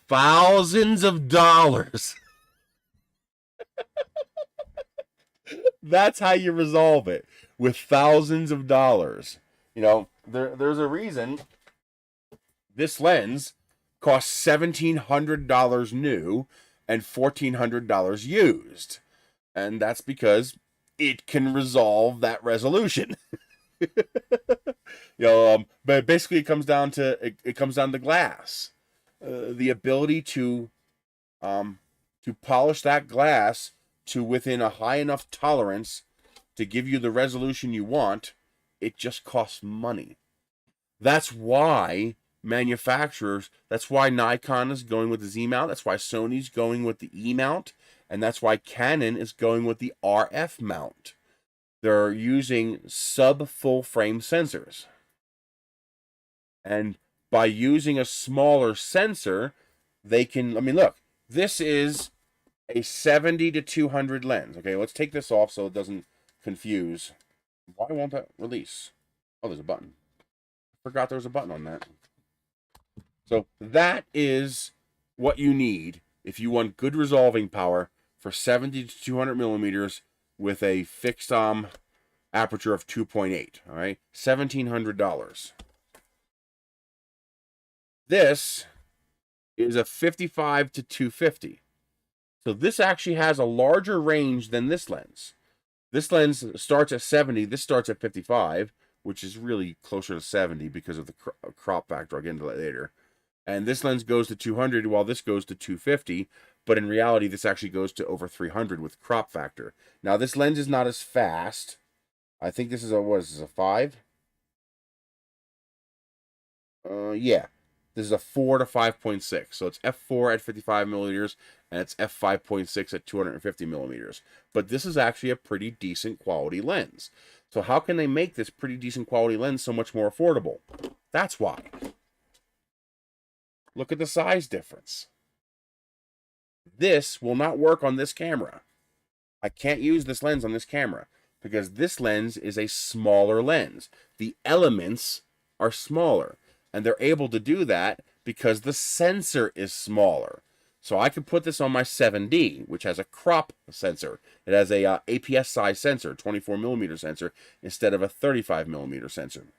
Speaker 1: thousands of dollars. That's how you resolve it, with thousands of dollars. There's a reason this lens costs $1,700 new and $1,400 used, and that's because it can resolve that resolution. But basically it comes down to glass, the ability to polish that glass to within a high enough tolerance to give you the resolution you want, it just costs money. That's why manufacturers, that's why Nikon is going with the Z mount, that's why Sony's going with the E mount, and that's why Canon is going with the RF mount. They're using sub full frame sensors. And by using a smaller sensor, they can, I mean, look, this is a 70 to 200 lens. Okay, let's take this off so it doesn't confuse. Why won't that release? Oh, there's a button. Forgot there was a button on that. So that is what you need if you want good resolving power for 70 to 200 millimeters with a fixed aperture of 2.8. All right, $1,700. This is a 55 to 250. So this actually has a larger range than this lens. This lens starts at 70. This starts at 55, which is really closer to 70 because of the crop factor. I'll get into that later. And this lens goes to 200 while this goes to 250. But in reality, this actually goes to over 300 with crop factor. Now, this lens is not as fast. I think this is a, what is this, a 5? Yeah. This is a 4 to 5.6. So it's f4 at 55 millimeters, and it's f5.6 at 250 millimeters. But this is actually a pretty decent quality lens. So how can they make this pretty decent quality lens so much more affordable? That's why. Look at the size difference. This will not work on this camera. I can't use this lens on this camera because this lens is a smaller lens. The elements are smaller. And they're able to do that because the sensor is smaller. So I could put this on my 7D, which has a crop sensor. It has a APS size sensor, 24 millimeter sensor, instead of a 35 millimeter sensor.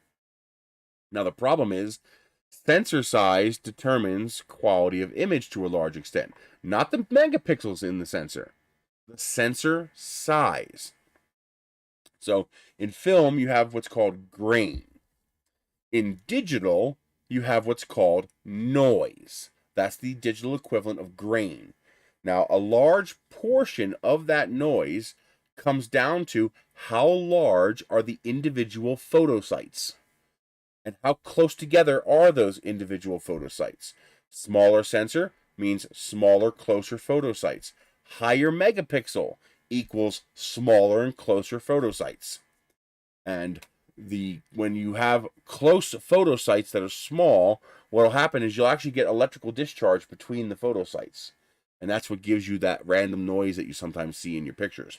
Speaker 1: Now the problem is, sensor size determines quality of image to a large extent. Not the megapixels in the sensor. The sensor size. So in film, you have what's called grain. In digital, you have what's called noise. That's the digital equivalent of grain. Now, a large portion of that noise comes down to how large are the individual photosites and how close together are those individual photosites. Smaller sensor means smaller, closer photosites. Higher megapixel equals smaller and closer photosites. And when you have close photosites that are small, what will happen is you'll actually get electrical discharge between the photosites. And that's what gives you that random noise that you sometimes see in your pictures.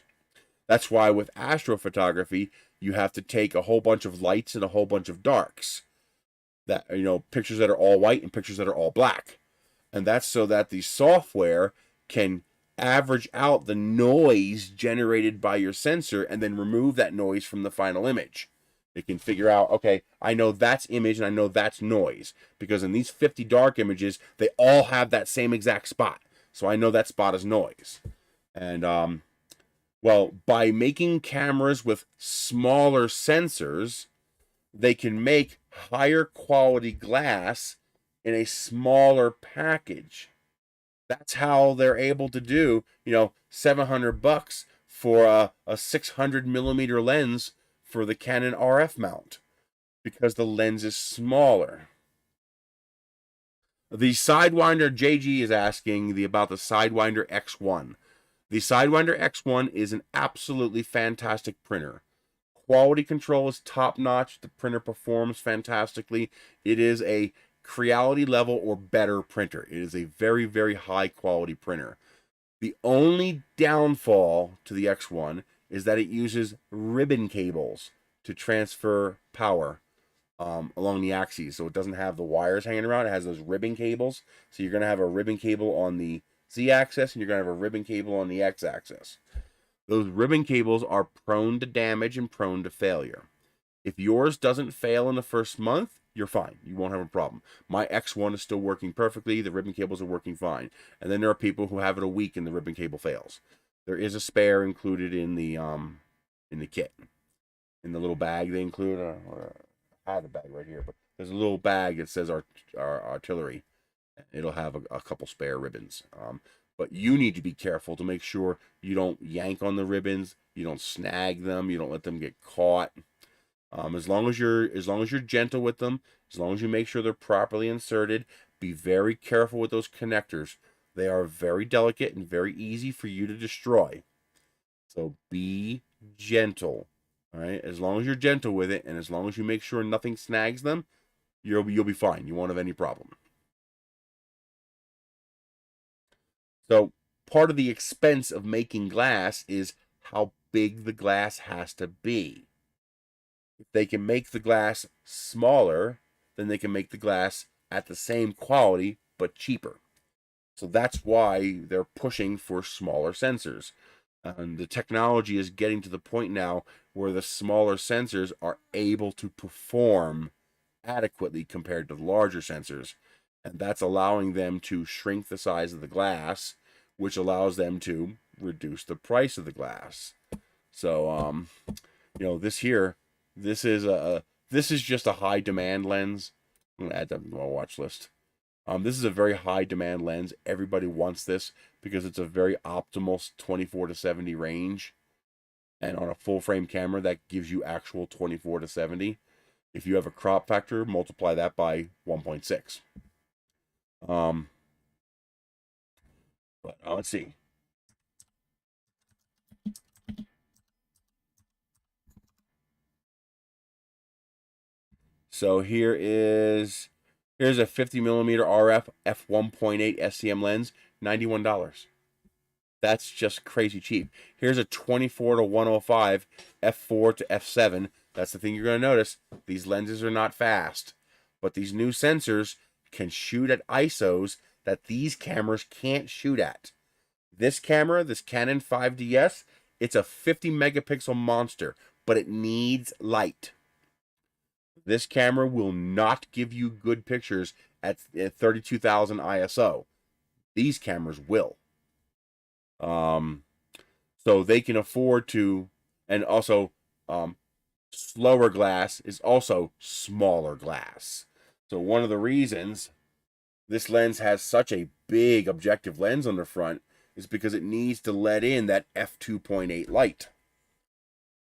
Speaker 1: That's why with astrophotography, you have to take a whole bunch of lights and a whole bunch of darks. That, you know, pictures that are all white and pictures that are all black. And that's so that the software can average out the noise generated by your sensor and then remove that noise from the final image. It can figure out, okay, I know that's image and I know that's noise. Because in these 50 dark images, they all have that same exact spot. So I know that spot is noise. And, well, by making cameras with smaller sensors, they can make higher quality glass in a smaller package. That's how they're able to do, you know, $700 for a 600 millimeter lens for the Canon RF mount, because the lens is smaller. The Sidewinder JG is asking about the Sidewinder X1. The Sidewinder X1 is an absolutely fantastic printer. Quality control is top notch. The printer performs fantastically. It is a Creality level or better printer. It is a very, very high quality printer. The only downfall to the X1 is that it uses ribbon cables to transfer power along the axes. So it doesn't have the wires hanging around. It has those ribbon cables. So you're going to have a ribbon cable on the Z-axis and you're going to have a ribbon cable on the X-axis. Those ribbon cables are prone to damage and prone to failure. If yours doesn't fail in the first month, you're fine. You won't have a problem. My X1 is still working perfectly. The ribbon cables are working fine. And then there are people who have it a week and the ribbon cable fails. There is a spare included in the kit. In the little bag they include. I had a bag right here, but there's a little bag that says our artillery. It'll have a couple spare ribbons. but you need to be careful to make sure you don't yank on the ribbons, you don't snag them, you don't let them get caught. As long as you're gentle with them, as long as you make sure they're properly inserted, be very careful with those connectors. They are very delicate and very easy for you to destroy. So be gentle. All right, as long as you're gentle with it, and as long as you make sure nothing snags them, you'll be fine. You won't have any problem. So part of the expense of making glass is how big the glass has to be. If they can make the glass smaller, then they can make the glass at the same quality but cheaper. So that's why they're pushing for smaller sensors. And the technology is getting to the point now where the smaller sensors are able to perform adequately compared to the larger sensors. And that's allowing them to shrink the size of the glass, which allows them to reduce the price of the glass. So, this is just a high demand lens. I'm gonna add that to my watch list. This is a very high demand lens. Everybody wants this because it's a very optimal 24 to 70 range. And on a full frame camera, that gives you actual 24 to 70. If you have a crop factor, multiply that by 1.6. But let's see. So here's a 50 millimeter RF f1.8 SCM lens, $91. That's just crazy cheap. Here's a 24 to 105 f4 to f7. That's the thing you're going to notice. These lenses are not fast, but these new sensors can shoot at ISOs that these cameras can't shoot at. This camera, this Canon 5DS, it's a 50 megapixel monster, but it needs light. This camera will not give you good pictures at 32,000 ISO. These cameras will. So they can afford to, and also slower glass is also smaller glass. So one of the reasons this lens has such a big objective lens on the front is because it needs to let in that f2.8 light.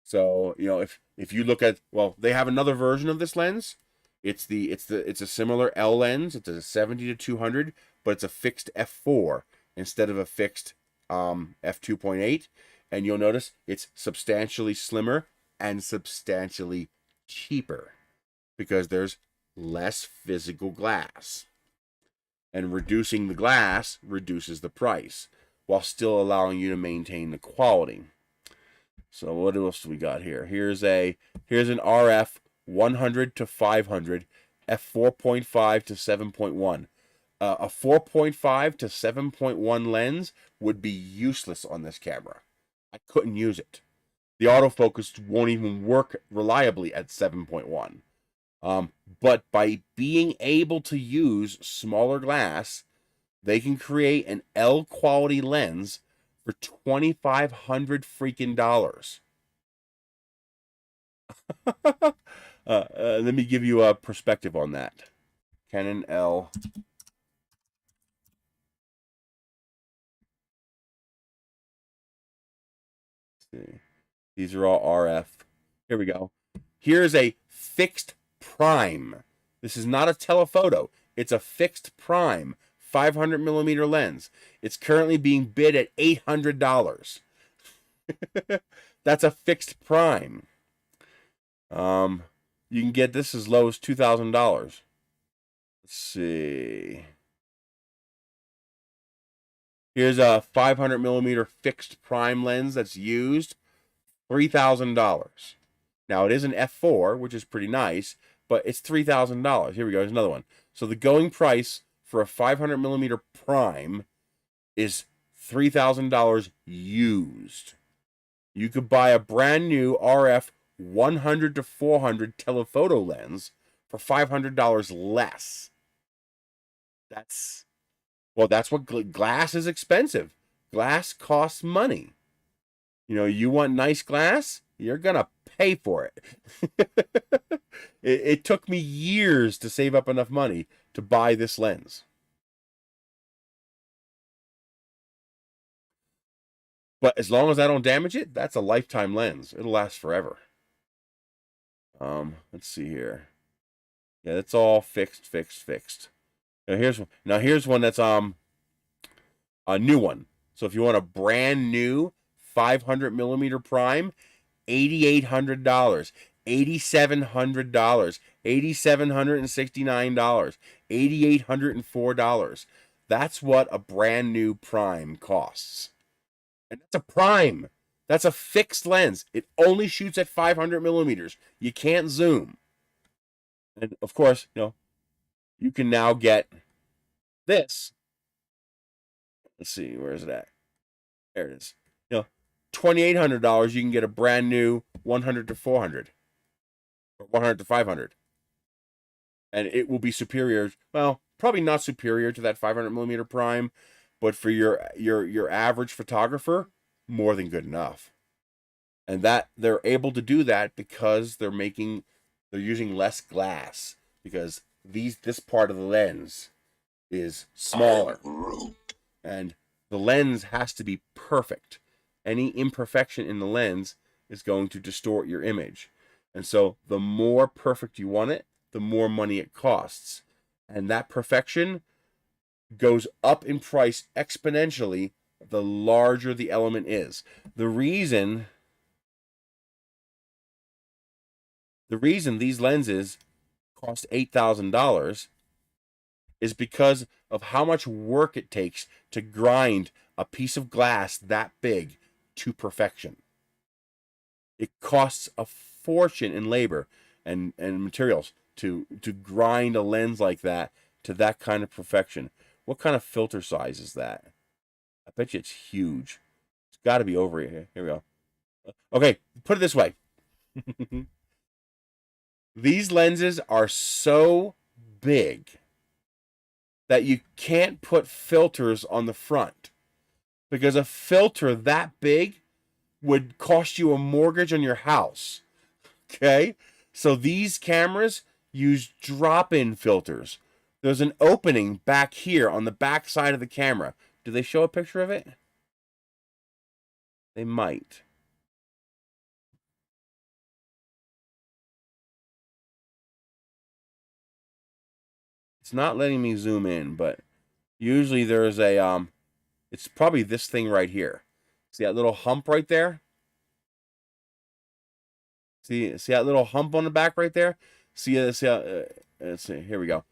Speaker 1: So, if you look at, well, they have another version of this lens. It's a similar L lens. It's a 70 to 200, but it's a fixed f4 instead of a fixed f2.8. And you'll notice it's substantially slimmer and substantially cheaper because there's less physical glass. And reducing the glass reduces the price while still allowing you to maintain the quality. So what else do we got here? Here's an RF 100 to 500 f4.5 to 7.1. A 4.5 to 7.1 lens would be useless on this camera. I couldn't use it. The autofocus won't even work reliably at 7.1. But by being able to use smaller glass, they can create an L quality lens for $2,500 freaking dollars. Let me give you a perspective on that. Canon L. Let's see. These are all RF. Here we go. Here's a fixed prime. This is not a telephoto. It's a fixed prime 500 millimeter lens. It's currently being bid at $800. That's a fixed prime. You can get this as low as $2,000. Let's see. Here's a 500 millimeter fixed prime lens that's used, $3,000. Now it is an f4, which is pretty nice, but it's $3,000. Here we go. Here's another one. So the going price for a 500 millimeter prime is $3,000 used. You could buy a brand new RF 100 to 400 telephoto lens for $500 less. That's what glass is expensive. Glass costs money. You want nice glass? You're gonna pay for it. It took me years to save up enough money to buy this lens. But as long as I don't damage it, that's a lifetime lens. It'll last forever. Let's see here. Yeah, that's all fixed. Now here's one that's a new one. So if you want a brand new 500 millimeter prime, $8,800, $8,700, $8,769, $8,804. That's what a brand new prime costs. And that's a prime. That's a fixed lens. It only shoots at 500 millimeters. You can't zoom. And of course, you can now get this. Let's see, where is it at? There it is. $2,800, you can get a brand new 100 to 400 or 100 to 500. And it will be superior. Well, probably not superior to that 500 millimeter prime, but for your average photographer, more than good enough. And that they're able to do that because they're using less glass, because this part of the lens is smaller. And the lens has to be perfect. Any imperfection in the lens is going to distort your image. And so the more perfect you want it, the more money it costs. And that perfection goes up in price exponentially the larger the element is. The reason these lenses cost $8,000 is because of how much work it takes to grind a piece of glass that big to perfection. It costs a fortune in labor and materials to grind a lens like that to that kind of perfection. What kind of filter size is that? I bet you it's huge. It's got to be over here. Here we go. Okay, put it this way. These lenses are so big that you can't put filters on the front, because a filter that big would cost you a mortgage on your house. Okay? So these cameras use drop-in filters. There's an opening back here on the back side of the camera. Do they show a picture of it? They might. It's not letting me zoom in, but usually there's a it's probably this thing right here. See that little hump right there? See that little hump on the back right there? Let's see, here we go.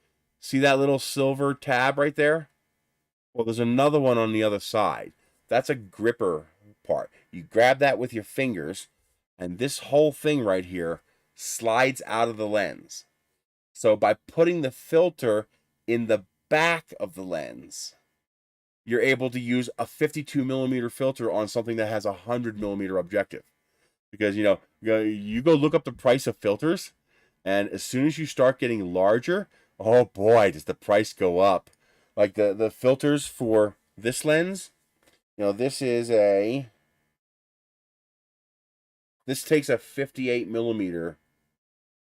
Speaker 1: See that little silver tab right there? Well, there's another one on the other side. That's a gripper part. You grab that with your fingers, and this whole thing right here slides out of the lens. So by putting the filter in the back of the lens, you're able to use a 52 millimeter filter on something that has a 100 millimeter objective. Because, you go look up the price of filters, and as soon as you start getting larger, oh boy, does the price go up. Like the filters for this lens, this takes a 58 millimeter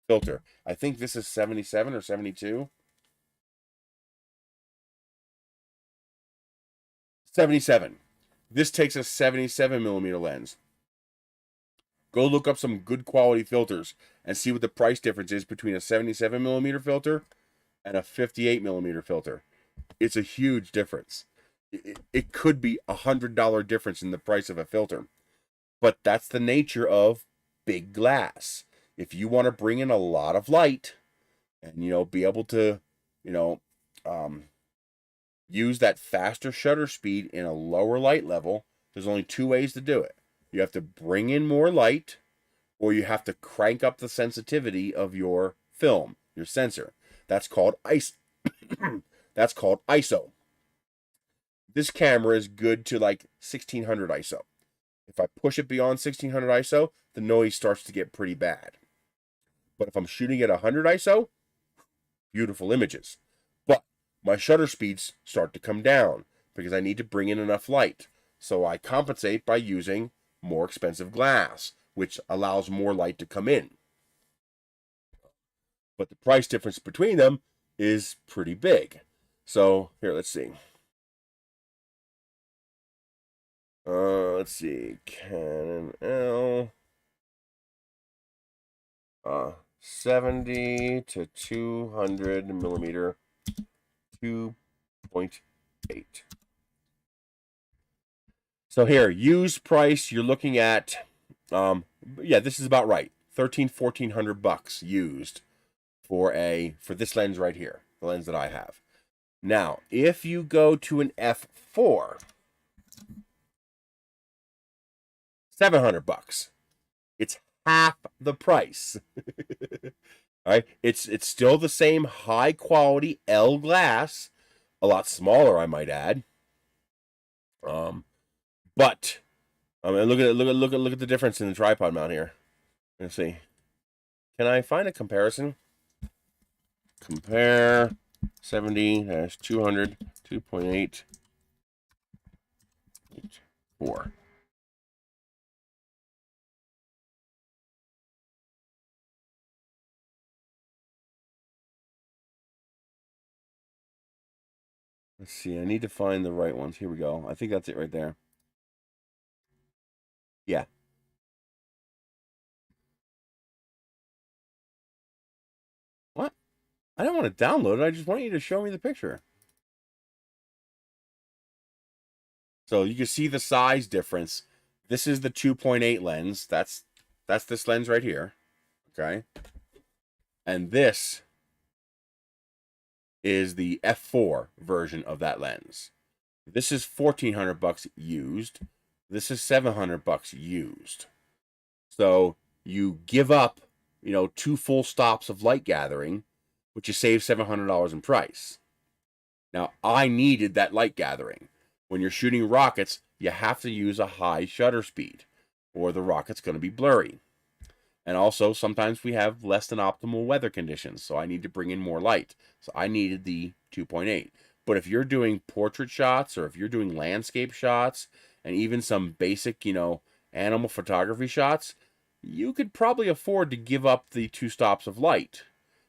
Speaker 1: filter. I think this is 77 or 72. 77. This takes a 77 millimeter lens. Go look up some good quality filters and see what the price difference is between a 77 millimeter filter and a 58 millimeter filter. It's a huge difference. It could be $100 difference in the price of a filter. But that's the nature of big glass. If you want to bring in a lot of light and, be able to, use that faster shutter speed in a lower light level, there's only two ways to do it. You have to bring in more light, or you have to crank up the sensitivity of your film, your sensor. That's called That's called ISO. This camera is good to like 1600 ISO. If I push it beyond 1600 ISO, the noise starts to get pretty bad. But if I'm shooting at 100 ISO, beautiful images. But my shutter speeds start to come down because I need to bring in enough light. So I compensate by using more expensive glass, which allows more light to come in. But the price difference between them is pretty big. So here, let's see. Let's see, Canon L. 70 to 200 millimeter, 2.8. So here, used price, you're looking at, yeah, this is about right. $1,400 used for this lens right here, the lens that I have. Now, if you go to an f4, $700. It's half the price. All right, it's still the same high quality L glass, a lot smaller, I might add. But I mean, look at the difference in the tripod mount here. Let's see. Can I find a comparison? Compare 70-200, 2.8, 4. Let's see. I need to find the right ones. Here we go. I think that's it right there. Yeah. What? I don't want to download it. I just want you to show me the picture. So you can see the size difference. This is the 2.8 lens. That's this lens right here. Okay. And this is the f4 version of that lens. This is $1,400 used. This is $700 used. So you give up, 2 full stops of light gathering, but you save $700 in price. Now, I needed that light gathering. When you're shooting rockets, you have to use a high shutter speed, or the rocket's going to be blurry. And also, sometimes we have less than optimal weather conditions, so I need to bring in more light. So I needed the 2.8. But if you're doing portrait shots, or if you're doing landscape shots, and even some basic, animal photography shots, you could probably afford to give up the 2 stops of light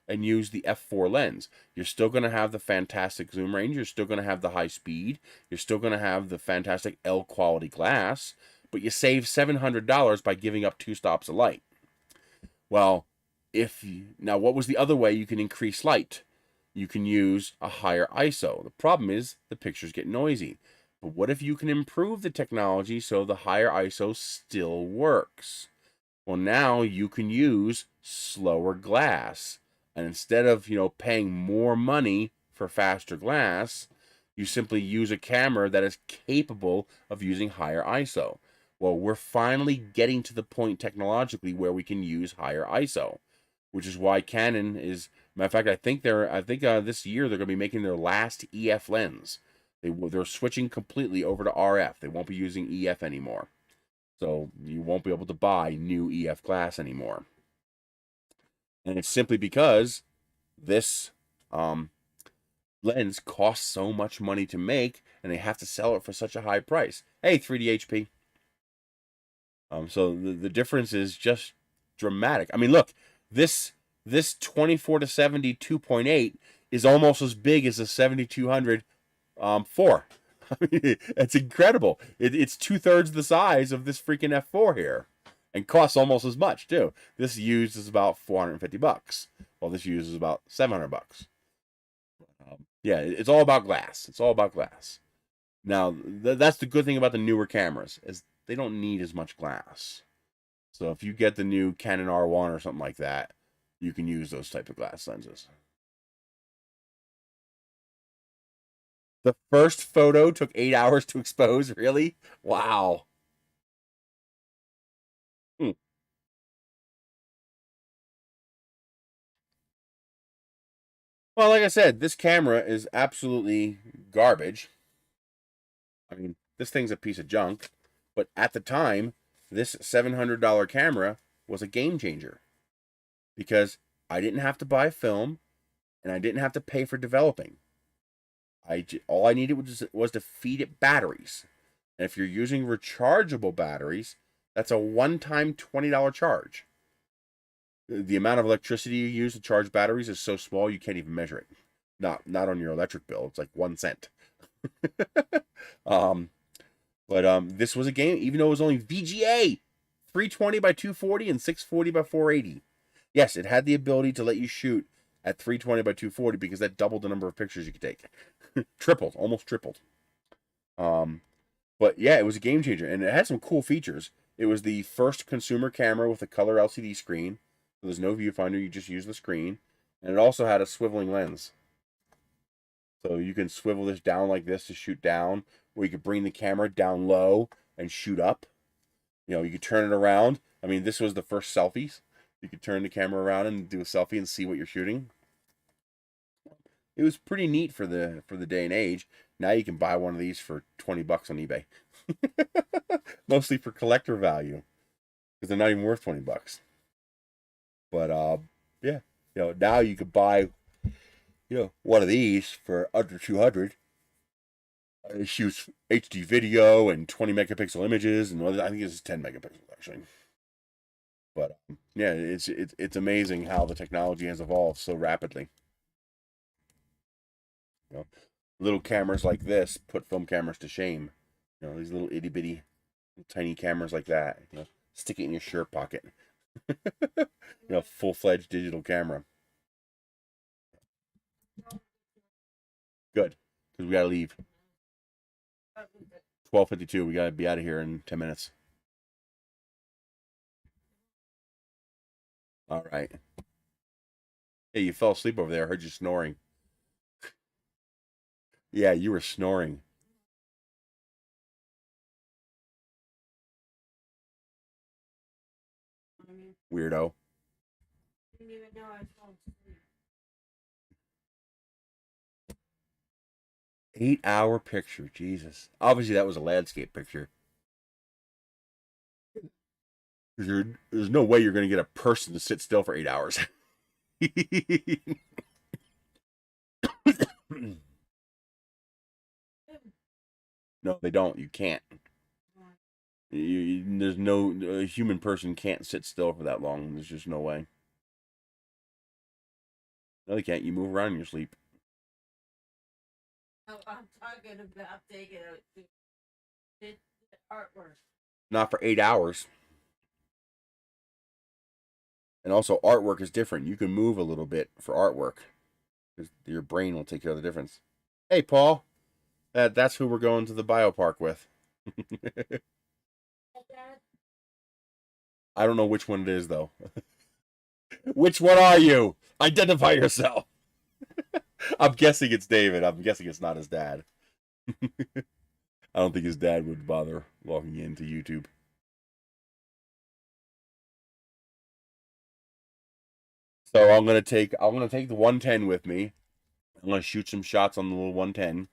Speaker 1: and use the f4 lens. You're still going to have the fantastic zoom range. You're still going to have the high speed. You're still going to have the fantastic L quality glass, but you save $700 by giving up 2 stops of light. Well, now what was the other way you can increase light? You can use a higher ISO. The problem is the pictures get noisy. But what if you can improve the technology so the higher ISO still works? Well, now you can use slower glass. And instead of, paying more money for faster glass, you simply use a camera that is capable of using higher ISO. Well, we're finally getting to the point technologically where we can use higher ISO, which is why Canon is. Matter of fact, I think this year they're going to be making their last EF lens. They're switching completely over to RF. They won't be using EF anymore, so you won't be able to buy new EF glass anymore. And it's simply because this lens costs so much money to make, and they have to sell it for such a high price. Hey, 3DHP. So the difference is just dramatic. I mean, look, this 24 to 70 2.8 is almost as big as a 7200 4. I mean, it's incredible. It's 2/3 the size of this freaking f4 here, and costs almost as much too. This used is about $450, while this used is about $700. Yeah, it's all about glass. It's all about glass. Now, that's the good thing about the newer cameras, is they don't need as much glass. So if you get the new Canon R1 or something like that, you can use those type of glass lenses. The first photo took 8 hours to expose, really? Wow. Hmm. Well, like I said, this camera is absolutely garbage. I mean, this thing's a piece of junk, but at the time, this $700 camera was a game changer because I didn't have to buy film and I didn't have to pay for developing. All I needed was to feed it batteries. And if you're using rechargeable batteries, that's a one-time $20 charge. The amount of electricity you use to charge batteries is so small you can't even measure it. Not on your electric bill. It's like 1 cent. But this was a game, even though it was only VGA, 320 by 240 and 640 by 480. Yes, it had the ability to let you shoot at 320 by 240 because that doubled the number of pictures you could take. Tripled, almost tripled. But yeah, it was a game changer, and it had some cool features. It was the first consumer camera with a color LCD screen. So there's no viewfinder, you just use the screen. And it also had a swiveling lens. So you can swivel this down like this to shoot down, or you could bring the camera down low and shoot up. You know, you could turn it around. I mean, this was the first selfies. You could turn the camera around and do a selfie and see what you're shooting. It was pretty neat for the day and age. Now you can buy one of these for 20 bucks on eBay. Mostly for collector value, because they're not even worth 20 bucks. But yeah, you know, now you could buy, you know, one of these for under 200. It shoots HD video and 20 megapixel images, and I think this is 10 megapixels actually. But yeah, it's amazing how the technology has evolved so rapidly. You know, little cameras like this put film cameras to shame. You know, these little itty bitty, tiny cameras like that. You know, stick it in your shirt pocket. You know, full-fledged digital camera. Good, because we gotta leave. 12:52. We gotta be out of here in 10 minutes. All right. Hey, you fell asleep over there. I heard you snoring. Yeah, you were snoring. Weirdo.
Speaker 2: Didn't even know I fell asleep.
Speaker 1: 8-hour picture. Jesus. Obviously, that was a landscape picture. There's no way you're going to get a person to sit still for 8 hours. No, they don't. You can't. There's no a human person can't sit still for that long. There's just no way. No, they can't. You move around in your sleep.
Speaker 2: No, I'm talking about taking the artwork.
Speaker 1: Not for 8 hours. And also, artwork is different. You can move a little bit for artwork, because your brain will take care of the difference. Hey, Paul. That's who we're going to the biopark with. I don't know which one it is, though. Which one are you? Identify yourself. I'm guessing it's David. I'm guessing it's not his dad. I don't think his dad would bother logging into YouTube. So I'm gonna take the 110 with me. I'm gonna shoot some shots on the little 110,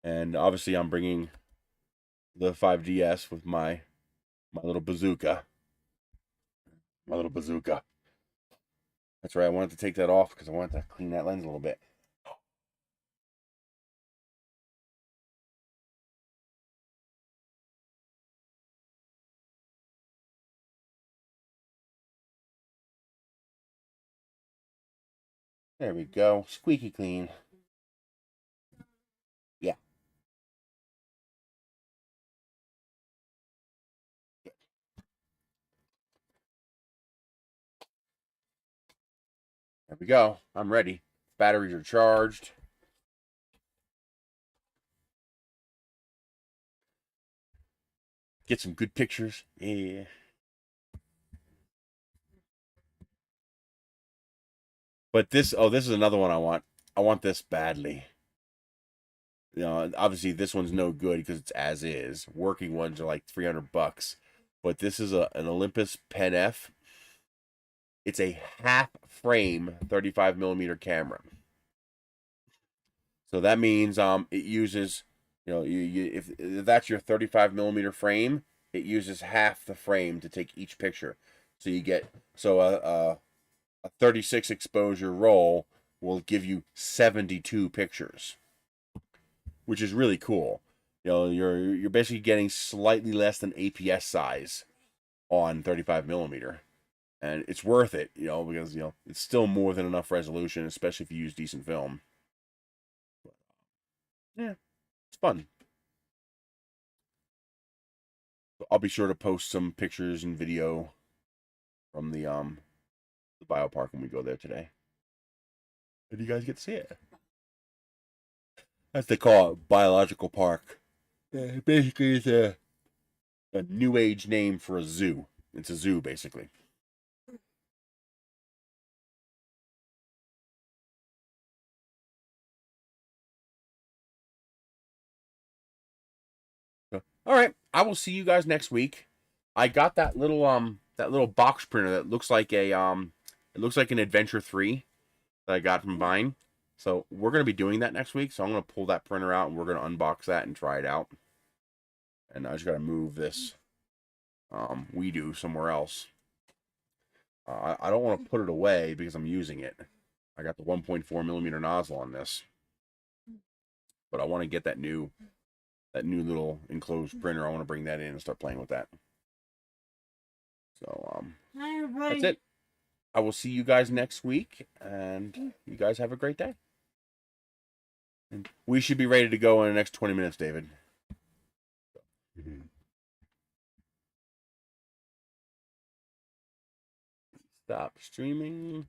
Speaker 1: and obviously I'm bringing the 5DS with my little bazooka. My little bazooka. That's right. I wanted to take that off because I wanted to clean that lens a little bit. There we go. Squeaky clean. Yeah. There we go. I'm ready. Batteries are charged. Get some good pictures. Yeah. But this is another one I want. I want this badly. You know, obviously this one's no good because it's as is. Working ones are like 300 bucks. But this is an Olympus Pen F. It's a half frame 35 millimeter camera. So that means it uses, you know, if that's your 35 millimeter frame, it uses half the frame to take each picture. So you get a 36 exposure roll will give you 72 pictures, which is really cool. You know, you're basically getting slightly less than APS size on 35 millimeter, and it's worth it. You know, because you know it's still more than enough resolution, especially if you use decent film. Yeah, it's fun. I'll be sure to post some pictures and video from the biopark when we go there today. And you guys get to see it. As they call it, biological park. Yeah, basically, it's a new age name for a zoo. It's a zoo, basically. So, all right, I will see you guys next week. I got that little box printer that looks like a it looks like an Adventure 3 that I got from Vine. So we're gonna be doing that next week. So I'm gonna pull that printer out and we're gonna unbox that and try it out. And I just gotta move this we do somewhere else. I don't want to put it away because I'm using it. I got the 1.4 millimeter nozzle on this, but I want to get that new little enclosed printer. I want to bring that in and start playing with that. So that's it. I will see you guys next week, and you guys have a great day. And we should be ready to go in the next 20 minutes, David. Stop streaming.